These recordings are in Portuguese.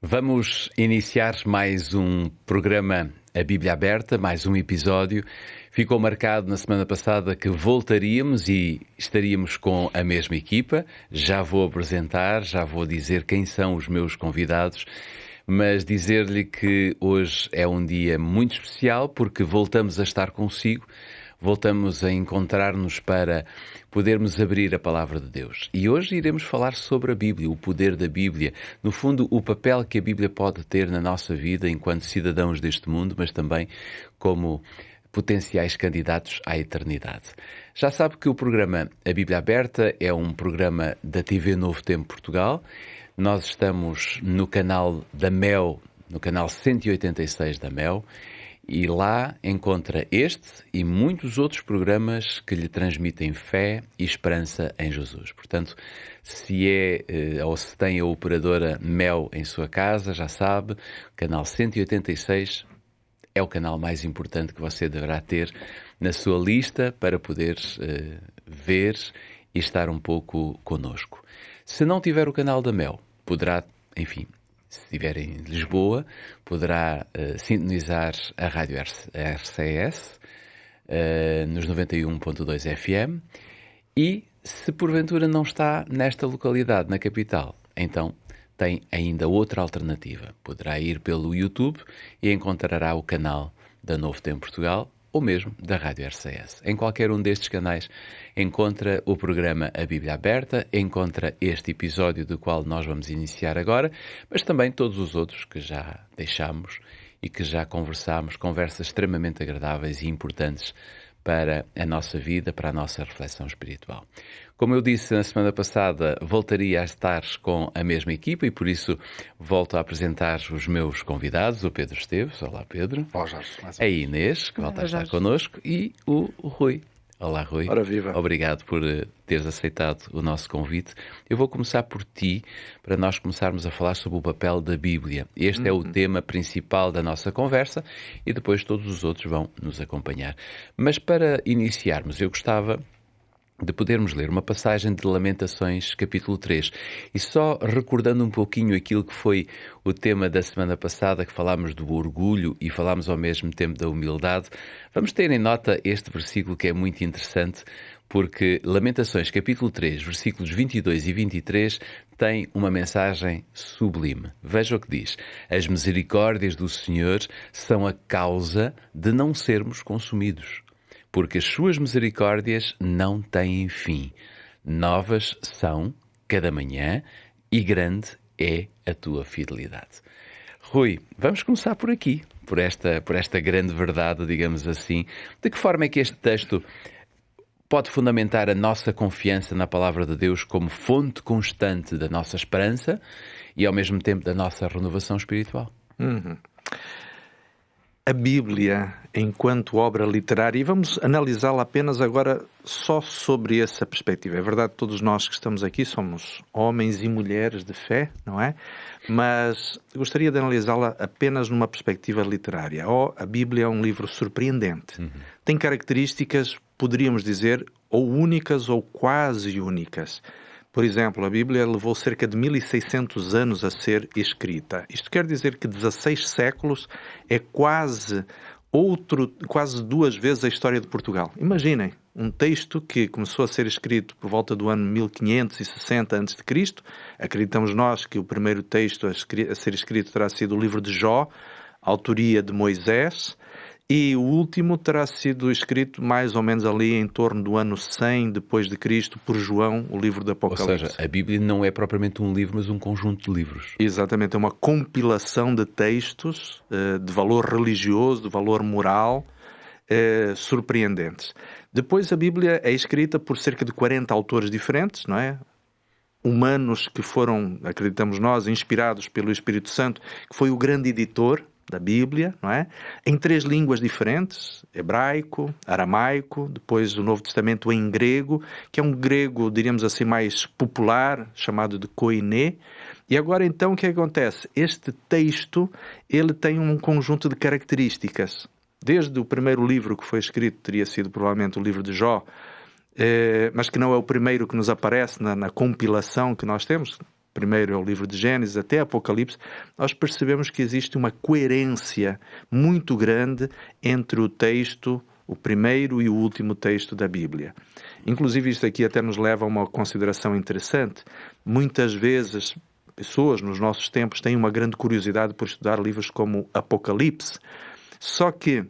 Vamos iniciar mais um programa A Bíblia Aberta, mais um episódio. Ficou marcado na semana passada que voltaríamos e estaríamos com a mesma equipa. Já vou apresentar, já vou dizer quem são os meus convidados, mas dizer-lhe que hoje é um dia muito especial porque voltamos a estar consigo. Voltamos a encontrar-nos para podermos abrir a Palavra de Deus. E hoje iremos falar sobre a Bíblia, o poder da Bíblia. No fundo, o papel que a Bíblia pode ter na nossa vida enquanto cidadãos deste mundo, mas também como potenciais candidatos à eternidade. Já sabe que o programa A Bíblia Aberta é um programa da TV Novo Tempo Portugal. Nós estamos no canal da MEL, no canal 186 da MEL. E lá encontra este e muitos outros programas que lhe transmitem fé e esperança em Jesus. Portanto, se é ou se tem a operadora MEL em sua casa, já sabe, o canal 186 é o canal mais importante que você deverá ter na sua lista para poder ver e estar um pouco connosco. Se não tiver o canal da MEL, poderá, enfim, se estiver em Lisboa, poderá sintonizar a rádio RCS nos 91.2 FM e, se porventura não está nesta localidade, na capital, então tem ainda outra alternativa. Poderá ir pelo YouTube e encontrará o canal da Novo Tempo Portugal ou mesmo da Rádio RCS. Em qualquer um destes canais encontra o programa A Bíblia Aberta, encontra este episódio do qual nós vamos iniciar agora, mas também todos os outros que já deixámos e que já conversámos, conversas extremamente agradáveis e importantes para a nossa vida, para a nossa reflexão espiritual. Como eu disse na semana passada, voltaria a estar com a mesma equipa e por isso volto a apresentar os meus convidados, o Pedro Esteves. Olá, Pedro. Olá, Jorge. A Inês, que volta a estar connosco, e o Rui. Olá, Rui. Ora viva. Obrigado por teres aceitado o nosso convite. Eu vou começar por ti, para nós começarmos a falar sobre o papel da Bíblia. Este é o tema principal da nossa conversa e depois todos os outros vão nos acompanhar. Mas para iniciarmos, eu gostava de podermos ler uma passagem de Lamentações, capítulo 3. E só recordando um pouquinho aquilo que foi o tema da semana passada, que falámos do orgulho e falámos ao mesmo tempo da humildade, vamos ter em nota este versículo que é muito interessante, porque Lamentações, capítulo 3, versículos 22 e 23, tem uma mensagem sublime. Veja o que diz. As misericórdias do Senhor são a causa de não sermos consumidos, porque as suas misericórdias não têm fim. Novas são cada manhã e grande é a tua fidelidade. Rui, vamos começar por aqui, por esta grande verdade, digamos assim. De que forma é que este texto pode fundamentar a nossa confiança na palavra de Deus como fonte constante da nossa esperança e ao mesmo tempo da nossa renovação espiritual? A Bíblia, enquanto obra literária, e vamos analisá-la apenas agora só sobre essa perspectiva. É verdade, todos nós que estamos aqui somos homens e mulheres de fé, não é? Mas gostaria de analisá-la apenas numa perspectiva literária. A Bíblia é um livro surpreendente. Tem características, poderíamos dizer, ou únicas ou quase únicas. Por exemplo, a Bíblia levou cerca de 1600 anos a ser escrita. Isto quer dizer que 16 séculos é quase duas vezes a história de Portugal. Imaginem, um texto que começou a ser escrito por volta do ano 1560 a.C. Acreditamos nós que o primeiro texto a ser escrito terá sido o livro de Jó, autoria de Moisés, e o último terá sido escrito mais ou menos ali em torno do ano 100 depois de Cristo por João, o livro do Apocalipse. Ou seja, a Bíblia não é propriamente um livro, mas um conjunto de livros. Exatamente, é uma compilação de textos de valor religioso, de valor moral, surpreendentes. Depois a Bíblia é escrita por cerca de 40 autores diferentes, não é? Humanos que foram, acreditamos nós, inspirados pelo Espírito Santo, que foi o grande editor da Bíblia, não é? Em 3 línguas diferentes, hebraico, aramaico, depois o Novo Testamento em grego, que é um grego, diríamos assim, mais popular, chamado de koiné. E agora então o que acontece? Este texto, ele tem um conjunto de características. Desde o primeiro livro que foi escrito, teria sido provavelmente o livro de Jó, mas que não é o primeiro que nos aparece na compilação que nós temos. primeiro é o livro de Gênesis até Apocalipse, nós percebemos que existe uma coerência muito grande entre o texto, o primeiro e o último texto da Bíblia. Inclusive, isto aqui até nos leva a uma consideração interessante. Muitas vezes, pessoas nos nossos tempos têm uma grande curiosidade por estudar livros como Apocalipse, só que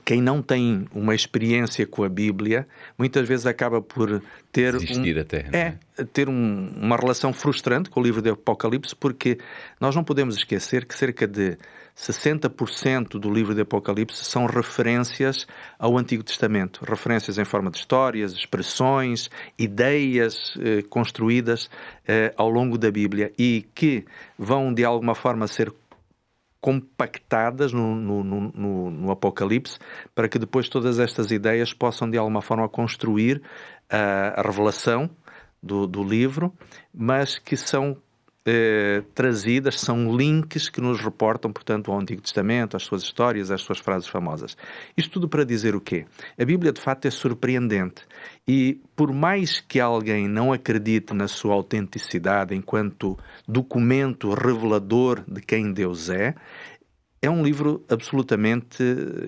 quem não tem uma experiência com a Bíblia, muitas vezes acaba por ter uma relação frustrante com o livro de Apocalipse, porque nós não podemos esquecer que cerca de 60% do livro de Apocalipse são referências ao Antigo Testamento, referências em forma de histórias, expressões, ideias construídas ao longo da Bíblia e que vão de alguma forma ser compactadas no Apocalipse, para que depois todas estas ideias possam de alguma forma construir a revelação do livro, mas que são trazidas, são links que nos reportam, portanto, ao Antigo Testamento, às suas histórias, às suas frases famosas. Isto tudo para dizer o quê? A Bíblia, de facto, é surpreendente e, por mais que alguém não acredite na sua autenticidade enquanto documento revelador de quem Deus é um livro absolutamente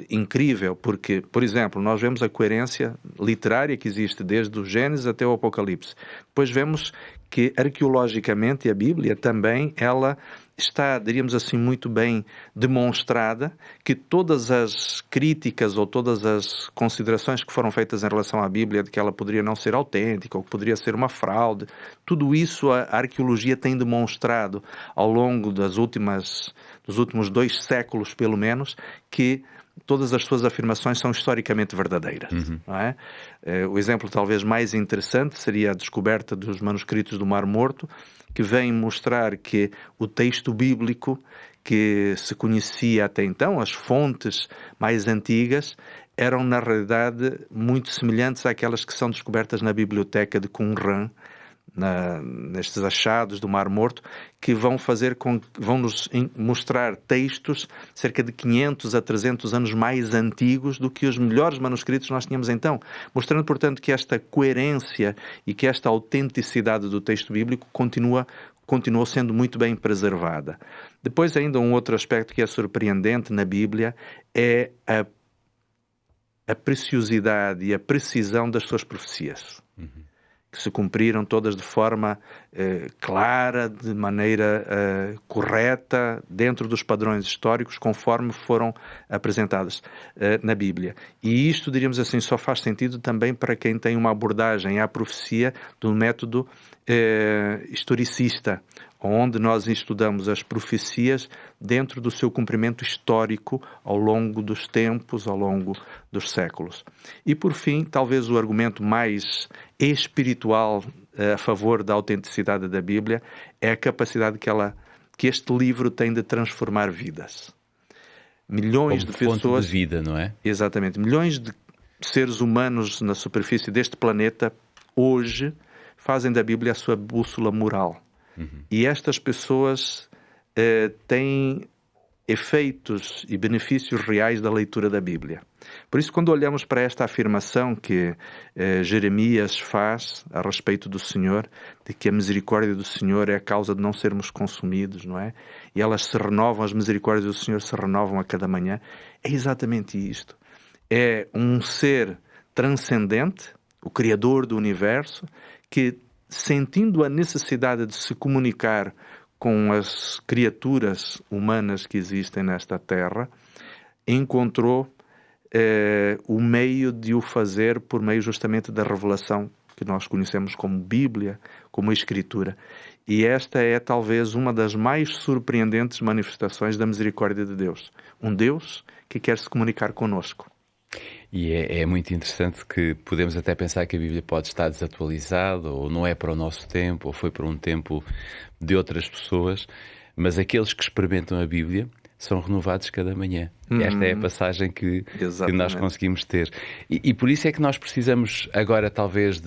incrível, porque, por exemplo, nós vemos a coerência literária que existe desde o Gênesis até o Apocalipse. Depois vemos que, arqueologicamente, a Bíblia também, ela está, diríamos assim, muito bem demonstrada, que todas as críticas ou todas as considerações que foram feitas em relação à Bíblia, de que ela poderia não ser autêntica ou que poderia ser uma fraude, tudo isso a arqueologia tem demonstrado ao longo dos últimos 2 séculos, pelo menos, que todas as suas afirmações são historicamente verdadeiras. Não é? O exemplo talvez mais interessante seria a descoberta dos manuscritos do Mar Morto, que vem mostrar que o texto bíblico que se conhecia até então, as fontes mais antigas, eram na realidade muito semelhantes àquelas que são descobertas na biblioteca de Qumran, nestes achados do Mar Morto, que vão nos mostrar textos cerca de 500 a 300 anos mais antigos do que os melhores manuscritos que nós tínhamos então, mostrando, portanto, que esta coerência e que esta autenticidade do texto bíblico continuou sendo muito bem preservada. Depois, ainda um outro aspecto que é surpreendente na Bíblia é a preciosidade e a precisão das suas profecias. Que se cumpriram todas de forma clara, de maneira correta, dentro dos padrões históricos, conforme foram apresentadas na Bíblia. E isto, diríamos assim, só faz sentido também para quem tem uma abordagem à profecia do método historicista, onde nós estudamos as profecias dentro do seu cumprimento histórico ao longo dos tempos, ao longo dos séculos. E, por fim, talvez o argumento mais espiritual a favor da autenticidade da Bíblia é a capacidade que este livro tem de transformar vidas. Milhões de pessoas... fonte de vida, não é? Exatamente. Milhões de seres humanos na superfície deste planeta, hoje, fazem da Bíblia a sua bússola moral. E estas pessoas têm efeitos e benefícios reais da leitura da Bíblia. Por isso, quando olhamos para esta afirmação que Jeremias faz a respeito do Senhor, de que a misericórdia do Senhor é a causa de não sermos consumidos, não é? E elas se renovam, as misericórdias do Senhor se renovam a cada manhã. É exatamente isto. É um ser transcendente, o Criador do Universo, que, sentindo a necessidade de se comunicar com as criaturas humanas que existem nesta terra, encontrou o meio de o fazer por meio justamente da revelação que nós conhecemos como Bíblia, como Escritura. E esta é talvez uma das mais surpreendentes manifestações da misericórdia de Deus. Um Deus que quer se comunicar conosco. E é muito interessante que podemos até pensar que a Bíblia pode estar desatualizada, ou não é para o nosso tempo, ou foi para um tempo de outras pessoas, mas aqueles que experimentam a Bíblia são renovados cada manhã. Esta é a passagem que nós conseguimos ter. E por isso é que nós precisamos agora talvez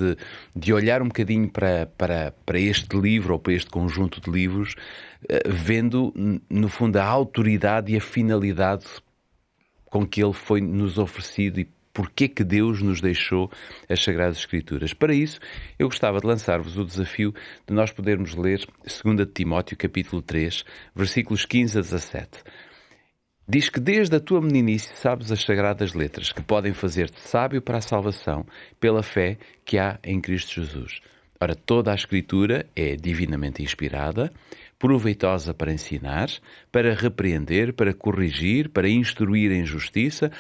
de olhar um bocadinho para este livro, ou para este conjunto de livros, vendo no fundo a autoridade e a finalidade com que ele foi nos oferecido e Porquê que Deus nos deixou as Sagradas Escrituras? Para isso, eu gostava de lançar-vos o desafio de nós podermos ler 2 Timóteo, capítulo 3, versículos 15 a 17. Diz que desde a tua meninice sabes as Sagradas Letras, que podem fazer-te sábio para a salvação, pela fé que há em Cristo Jesus. Ora, toda a Escritura é divinamente inspirada, proveitosa para ensinar, para repreender, para corrigir, para instruir em justiça,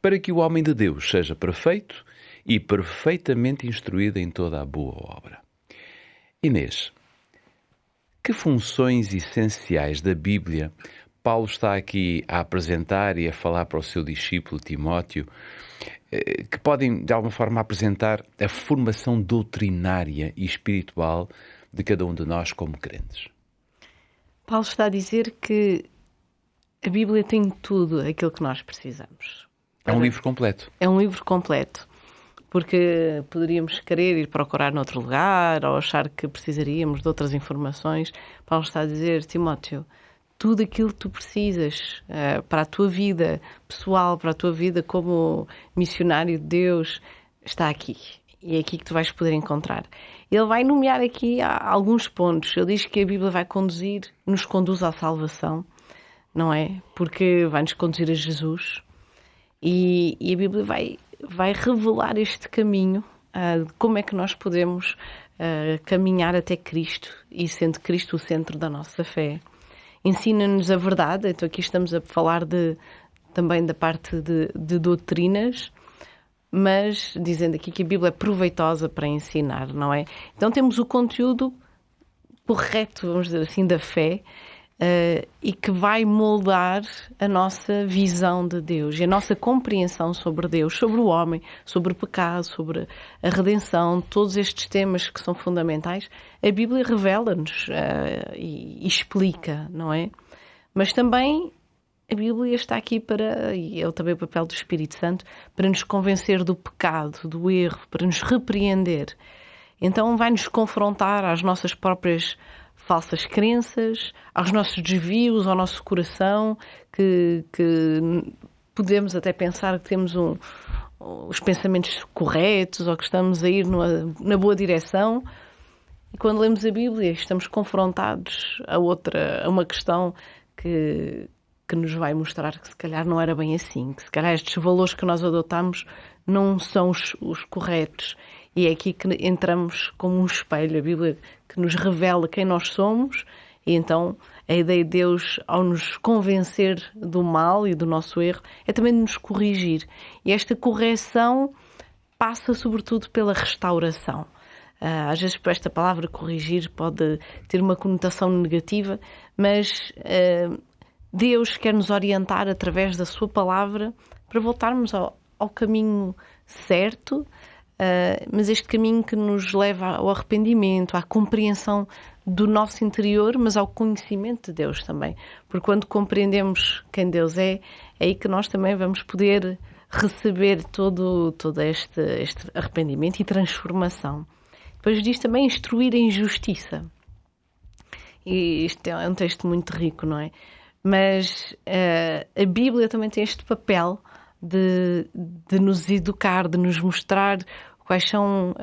para que o homem de Deus seja perfeito e perfeitamente instruído em toda a boa obra. Inês, que funções essenciais da Bíblia Paulo está aqui a apresentar e a falar para o seu discípulo Timóteo, que podem, de alguma forma, apresentar a formação doutrinária e espiritual de cada um de nós como crentes? Paulo está a dizer que a Bíblia tem tudo aquilo que nós precisamos. É um livro completo. É um livro completo. Porque poderíamos querer ir procurar noutro lugar ou achar que precisaríamos de outras informações. Paulo está a dizer, Timóteo, tudo aquilo que tu precisas para a tua vida pessoal, para a tua vida como missionário de Deus, está aqui. E é aqui que tu vais poder encontrar. Ele vai nomear aqui alguns pontos. Ele diz que a Bíblia vai nos conduz à salvação, não é? Porque vai nos conduzir a Jesus. E a Bíblia vai revelar este caminho, como é que nós podemos caminhar até Cristo, e sendo Cristo o centro da nossa fé. Ensina-nos a verdade. Então aqui estamos a falar também da parte de doutrinas, mas dizendo aqui que a Bíblia é proveitosa para ensinar, não é? Então temos o conteúdo correto, vamos dizer assim, da fé, e que vai moldar a nossa visão de Deus e a nossa compreensão sobre Deus, sobre o homem, sobre o pecado, sobre a redenção, todos estes temas que são fundamentais. A Bíblia revela-nos e explica, não é? Mas também a Bíblia está aqui e é também o papel do Espírito Santo, para nos convencer do pecado, do erro, para nos repreender. Então vai-nos confrontar às nossas próprias falsas crenças, aos nossos desvios, ao nosso coração, que podemos até pensar que temos os pensamentos corretos ou que estamos a ir na boa direção. E quando lemos a Bíblia, estamos confrontados a uma questão que nos vai mostrar que se calhar não era bem assim, que se calhar estes valores que nós adotamos não são os corretos. E é aqui que entramos como um espelho, a Bíblia que nos revela quem nós somos, e então a ideia de Deus, ao nos convencer do mal e do nosso erro, é também de nos corrigir. E esta correção passa sobretudo pela restauração. Às vezes esta palavra corrigir pode ter uma conotação negativa, mas Deus quer nos orientar através da sua palavra para voltarmos ao caminho certo, mas este caminho que nos leva ao arrependimento, à compreensão do nosso interior, mas ao conhecimento de Deus também. Porque quando compreendemos quem Deus é aí que nós também vamos poder receber todo este arrependimento e transformação. Depois diz também instruir em justiça. E isto é um texto muito rico, não é? Mas a Bíblia também tem este papel de nos educar, de nos mostrar quais são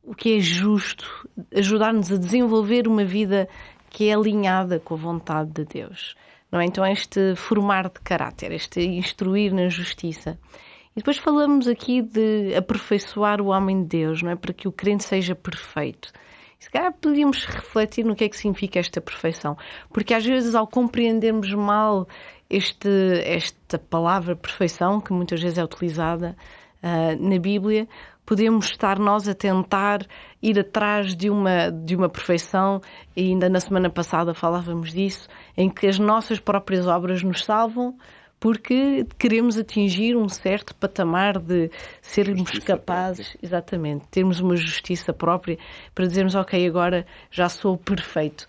o que é justo, ajudar-nos a desenvolver uma vida que é alinhada com a vontade de Deus, não é? Então este formar de caráter, este instruir na justiça. E depois falamos aqui de aperfeiçoar o homem de Deus, não é? Para que o crente seja perfeito. E se calhar podíamos refletir no que é que significa esta perfeição, porque às vezes ao compreendermos mal esta palavra perfeição, que muitas vezes é utilizada na Bíblia, podemos estar nós a tentar ir atrás de uma perfeição, e ainda na semana passada falávamos disso, em que as nossas próprias obras nos salvam, porque queremos atingir um certo patamar de sermos justiça capazes, própria. Exatamente, termos uma justiça própria para dizermos, ok, agora já sou perfeito.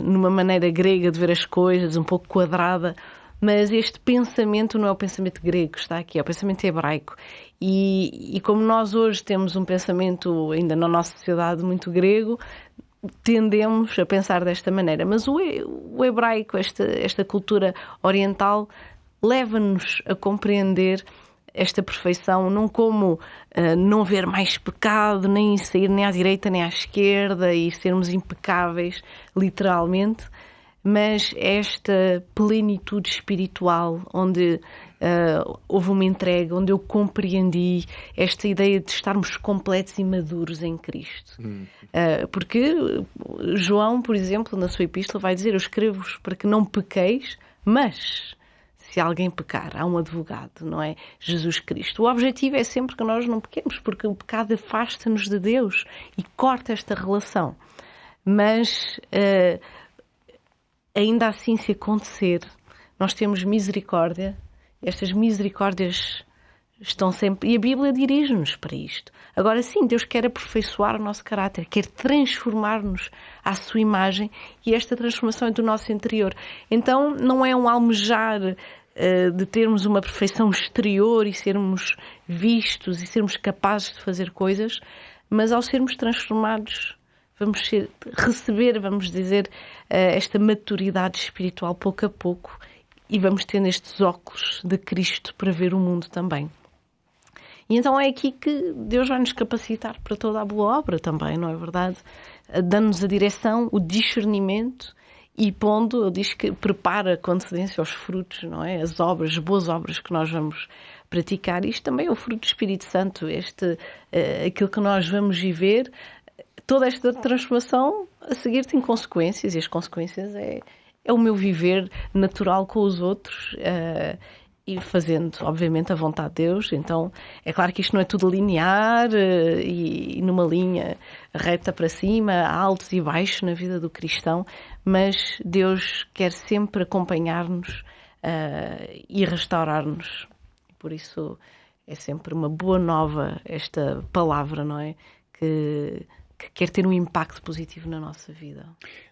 Numa maneira grega de ver as coisas, um pouco quadrada, mas este pensamento não é o pensamento grego que está aqui, é o pensamento hebraico. E como nós hoje temos um pensamento ainda na nossa sociedade muito grego, tendemos a pensar desta maneira. Mas o hebraico, esta cultura oriental, leva-nos a compreender esta perfeição, não como não ver mais pecado, nem sair nem à direita nem à esquerda e sermos impecáveis, literalmente, mas esta plenitude espiritual, onde houve uma entrega, onde eu compreendi esta ideia de estarmos completos e maduros em Cristo. Porque João, por exemplo, na sua epístola vai dizer: eu escrevo-vos para que não pequeis, mas se alguém pecar, há um advogado, não é? Jesus Cristo. O objetivo é sempre que nós não pequemos, porque o pecado afasta-nos de Deus e corta esta relação. Mas ainda assim, se acontecer, nós temos misericórdia. Estas misericórdias estão sempre... E a Bíblia dirige-nos para isto. Agora sim, Deus quer aperfeiçoar o nosso caráter, quer transformar-nos à sua imagem, e esta transformação é do nosso interior. Então não é um almejar de termos uma perfeição exterior e sermos vistos e sermos capazes de fazer coisas, mas ao sermos transformados vamos receber, vamos dizer, esta maturidade espiritual pouco a pouco, e vamos tendo estes óculos de Cristo para ver o mundo também. E então é aqui que Deus vai nos capacitar para toda a boa obra também, não é verdade? Dando-nos a direção, o discernimento, e pondo, ele diz que prepara com antecedência os frutos, não é? As obras, as boas obras que nós vamos praticar. Isto também é o fruto do Espírito Santo, aquilo que nós vamos viver. Toda esta transformação a seguir tem consequências, e as consequências é o meu viver natural com os outros, e fazendo, obviamente, a vontade de Deus. Então, é claro que isto não é tudo linear e numa linha reta para cima, há altos e baixos na vida do cristão, mas Deus quer sempre acompanhar-nos e restaurar-nos. Por isso, é sempre uma boa nova esta palavra, não é? Que quer ter um impacto positivo na nossa vida.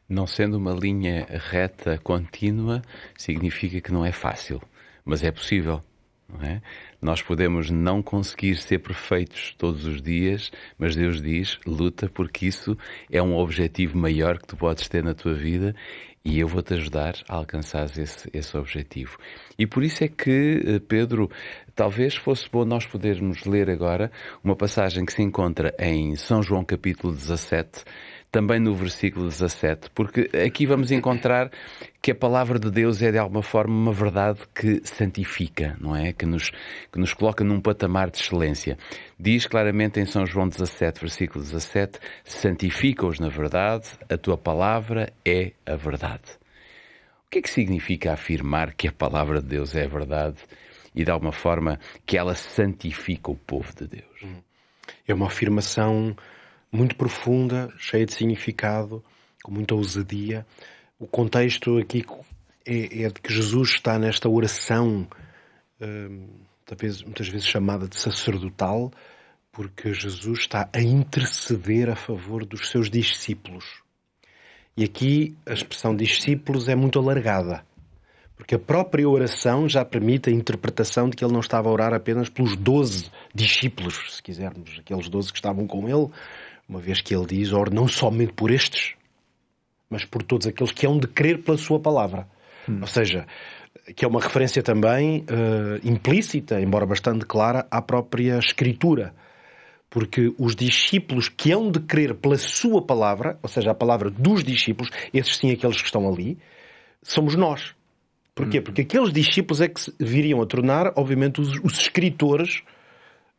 Não sendo uma linha reta, contínua, significa que não é fácil, mas é possível, não é? Nós podemos não conseguir ser perfeitos todos os dias, mas Deus diz: luta, porque isso é um objetivo maior que tu podes ter na tua vida, e eu vou-te ajudar a alcançar esse objetivo. E por isso é que, Pedro, talvez fosse bom nós podermos ler agora uma passagem que se encontra em São João capítulo 17, também no versículo 17, porque aqui vamos encontrar que a palavra de Deus é de alguma forma uma verdade que santifica, não é? Que nos coloca num patamar de excelência. Diz claramente em São João 17, versículo 17: santifica-os na verdade, a tua palavra é a verdade. O que é que significa afirmar que a palavra de Deus é a verdade e de alguma forma que ela santifica o povo de Deus? É uma afirmação muito profunda, cheia de significado, com muita ousadia. O contexto aqui é de que Jesus está nesta oração, muitas vezes chamada de sacerdotal, porque Jesus está a interceder a favor dos seus discípulos. E aqui a expressão discípulos é muito alargada, porque a própria oração já permite a interpretação de que ele não estava a orar apenas pelos 12 discípulos, se quisermos, aqueles 12 que estavam com ele, uma vez que ele diz: ora, não somente por estes, mas por todos aqueles que hão de crer pela sua palavra. Ou seja, que é uma referência também implícita, embora bastante clara, à própria Escritura. Porque os discípulos que hão de crer pela sua palavra, ou seja, a palavra dos discípulos, esses sim, aqueles que estão ali, somos nós. Porquê? Porque aqueles discípulos é que se viriam a tornar, obviamente, os escritores.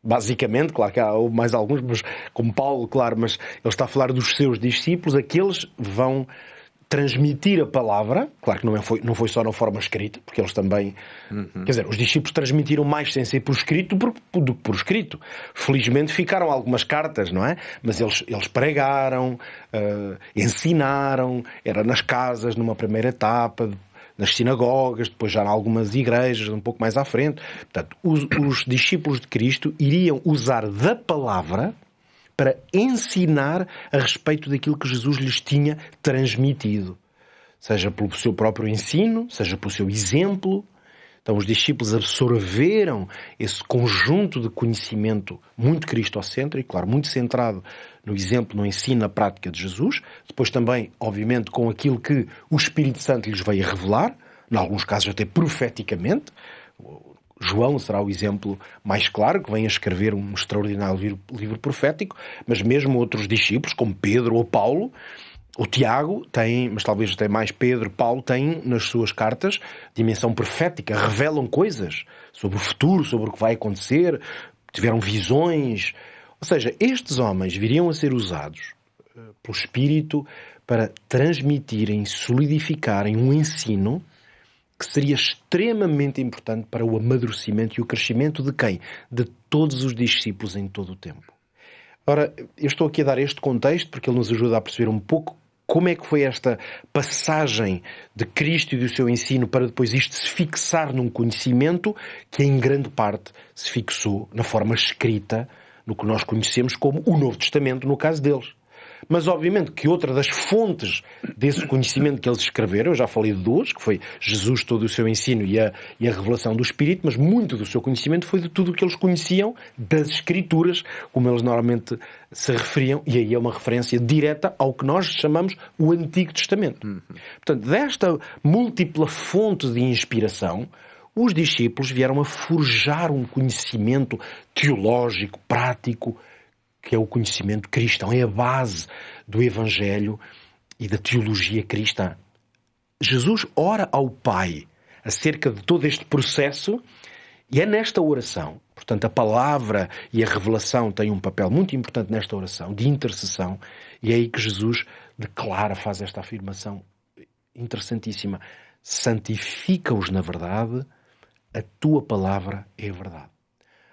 Basicamente, claro que há mais alguns, mas como Paulo, claro, mas ele está a falar dos seus discípulos, aqueles vão transmitir a palavra. Claro que não foi só na forma escrita, porque eles também... Quer dizer, os discípulos transmitiram mais sem ser por escrito do que por escrito. Felizmente ficaram algumas cartas, não é? Mas eles pregaram, ensinaram, era nas casas, numa primeira etapa, nas sinagogas, depois já em algumas igrejas, um pouco mais à frente. Portanto, os discípulos de Cristo iriam usar da palavra para ensinar a respeito daquilo que Jesus lhes tinha transmitido. Seja pelo seu próprio ensino, seja pelo seu exemplo. Então os discípulos absorveram esse conjunto de conhecimento muito cristocêntrico, claro, muito centrado no exemplo, no ensino, na prática de Jesus. Depois também, obviamente, com aquilo que o Espírito Santo lhes veio a revelar, em alguns casos até profeticamente, João será o exemplo mais claro, que vem a escrever um extraordinário livro profético, mas mesmo outros discípulos, como Pedro ou Paulo, o Tiago tem, mas talvez até mais Pedro, Paulo, têm nas suas cartas dimensão profética, revelam coisas sobre o futuro, sobre o que vai acontecer, tiveram visões. Ou seja, estes homens viriam a ser usados pelo Espírito para transmitirem, solidificarem um ensino que seria extremamente importante para o amadurecimento e o crescimento de quem? De todos os discípulos em todo o tempo. Ora, eu estou aqui a dar este contexto porque ele nos ajuda a perceber um pouco como é que foi esta passagem de Cristo e do seu ensino para depois isto se fixar num conhecimento que em grande parte se fixou na forma escrita, no que nós conhecemos como o Novo Testamento, no caso deles. Mas, obviamente, que outra das fontes desse conhecimento que eles escreveram, eu já falei de duas, que foi Jesus, todo o seu ensino e a revelação do Espírito, mas muito do seu conhecimento foi de tudo o que eles conheciam das Escrituras, como eles normalmente se referiam, e aí é uma referência direta ao que nós chamamos o Antigo Testamento. Portanto, desta múltipla fonte de inspiração, os discípulos vieram a forjar um conhecimento teológico, prático, que é o conhecimento cristão, é a base do Evangelho e da teologia cristã. Jesus ora ao Pai acerca de todo este processo e é nesta oração, portanto a palavra e a revelação têm um papel muito importante nesta oração de intercessão, e é aí que Jesus declara, faz esta afirmação interessantíssima: santifica-os na verdade, a tua palavra é a verdade.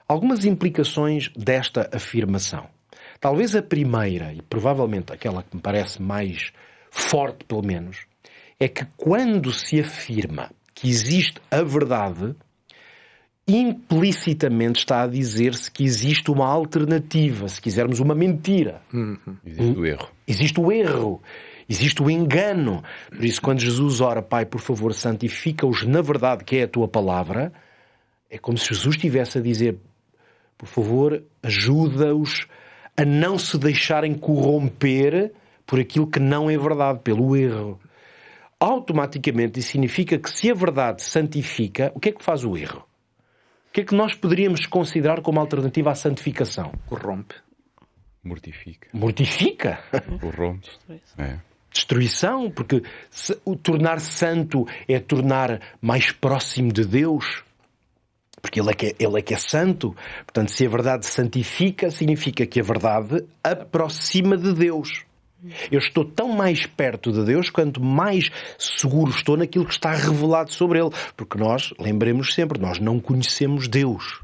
Algumas implicações desta afirmação. Talvez a primeira, e provavelmente aquela que me parece mais forte, pelo menos, é que quando se afirma que existe a verdade, implicitamente está a dizer-se que existe uma alternativa, se quisermos uma mentira. Existe o erro. Existe o erro. Existe o engano. Por isso, quando Jesus ora, Pai, por favor, santifica-os na verdade, que é a tua palavra, é como se Jesus estivesse a dizer: por favor, ajuda-os a não se deixarem corromper por aquilo que não é verdade, pelo erro. Automaticamente isso significa que se a verdade santifica, o que é que faz o erro? O que é que nós poderíamos considerar como alternativa à santificação? Corrompe. Mortifica. Mortifica. Corrompe. É. Destruição, porque o tornar santo é tornar mais próximo de Deus. Porque ele é que é santo. Portanto, se a verdade santifica, significa que a verdade aproxima de Deus. Eu estou tão mais perto de Deus quanto mais seguro estou naquilo que está revelado sobre Ele. Porque nós, lembremos sempre, nós não conhecemos Deus.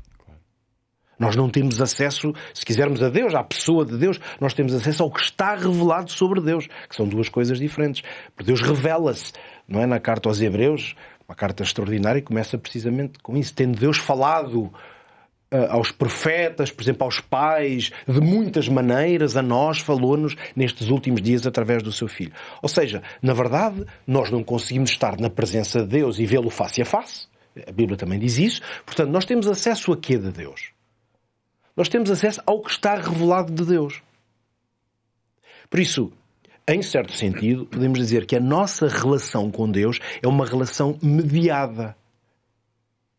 Nós não temos acesso, se quisermos, a Deus, à pessoa de Deus, nós temos acesso ao que está revelado sobre Deus, que são duas coisas diferentes. Porque Deus revela-se, não é? Na carta aos Hebreus, uma carta extraordinária, e começa precisamente com isso. Tendo Deus falado aos profetas, por exemplo, aos pais, de muitas maneiras, a nós falou-nos nestes últimos dias através do seu Filho. Ou seja, na verdade, nós não conseguimos estar na presença de Deus e vê-lo face a face. A Bíblia também diz isso. Portanto, nós temos acesso a quê de Deus? Nós temos acesso ao que está revelado de Deus. Por isso, em certo sentido, podemos dizer que a nossa relação com Deus é uma relação mediada.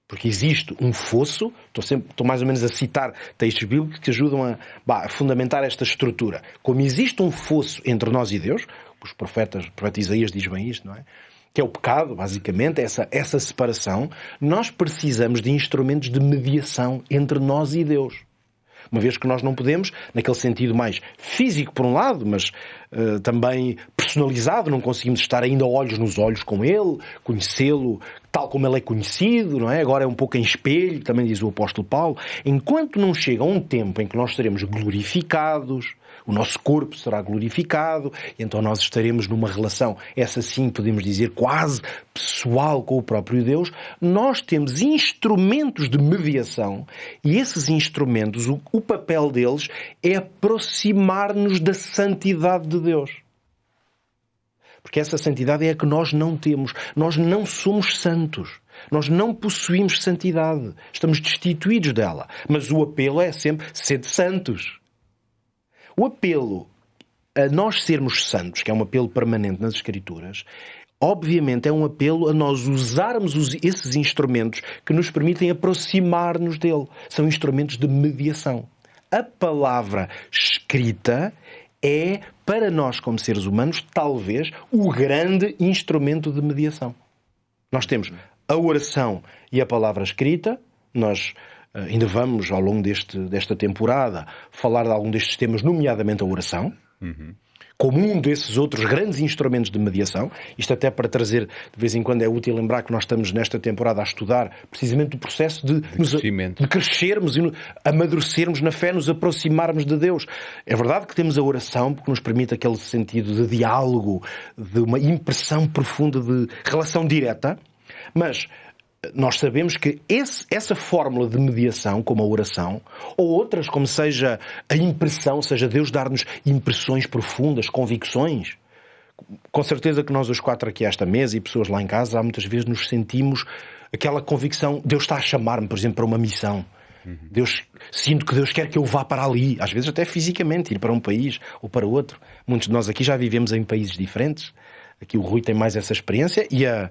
Porque existe um fosso, estou mais ou menos a citar textos bíblicos que ajudam a fundamentar esta estrutura. Como existe um fosso entre nós e Deus, o profeta Isaías diz bem isto, não é? Que é o pecado, basicamente, essa separação, nós precisamos de instrumentos de mediação entre nós e Deus. Uma vez que nós não podemos, naquele sentido mais físico por um lado, mas também personalizado, não conseguimos estar ainda olhos nos olhos com Ele, conhecê-lo tal como Ele é conhecido, não é? Agora é um pouco em espelho, também diz o apóstolo Paulo. Enquanto não chega um tempo em que nós seremos glorificados, o nosso corpo será glorificado, e então nós estaremos numa relação, essa sim podemos dizer quase pessoal com o próprio Deus, nós temos instrumentos de mediação, e esses instrumentos, o papel deles é aproximar-nos da santidade de Deus. Porque essa santidade é a que nós não temos. Nós não somos santos. Nós não possuímos santidade. Estamos destituídos dela. Mas o apelo é sempre sede santos. O apelo a nós sermos santos, que é um apelo permanente nas Escrituras, obviamente, é um apelo a nós usarmos esses instrumentos que nos permitem aproximar-nos dele. São instrumentos de mediação. A palavra escrita é, para nós como seres humanos, talvez o grande instrumento de mediação. Nós temos a oração e a palavra escrita. Nós ainda vamos, ao longo desta temporada, falar de algum destes temas, nomeadamente a oração. Como um desses outros grandes instrumentos de mediação. Isto até para trazer, de vez em quando é útil lembrar que nós estamos nesta temporada a estudar precisamente o processo de crescermos e amadurecermos na fé, nos aproximarmos de Deus. É verdade que temos a oração, porque nos permite aquele sentido de diálogo, de uma impressão profunda de relação direta, mas nós sabemos que essa fórmula de mediação, como a oração, ou outras, como seja a impressão, seja Deus dar-nos impressões profundas, convicções, com certeza que nós os 4 aqui a esta mesa e pessoas lá em casa, há muitas vezes nos sentimos aquela convicção, Deus está a chamar-me, por exemplo, para uma missão. Sinto que Deus quer que eu vá para ali, às vezes até fisicamente, ir para um país ou para outro. Muitos de nós aqui já vivemos em países diferentes. Aqui o Rui tem mais essa experiência e a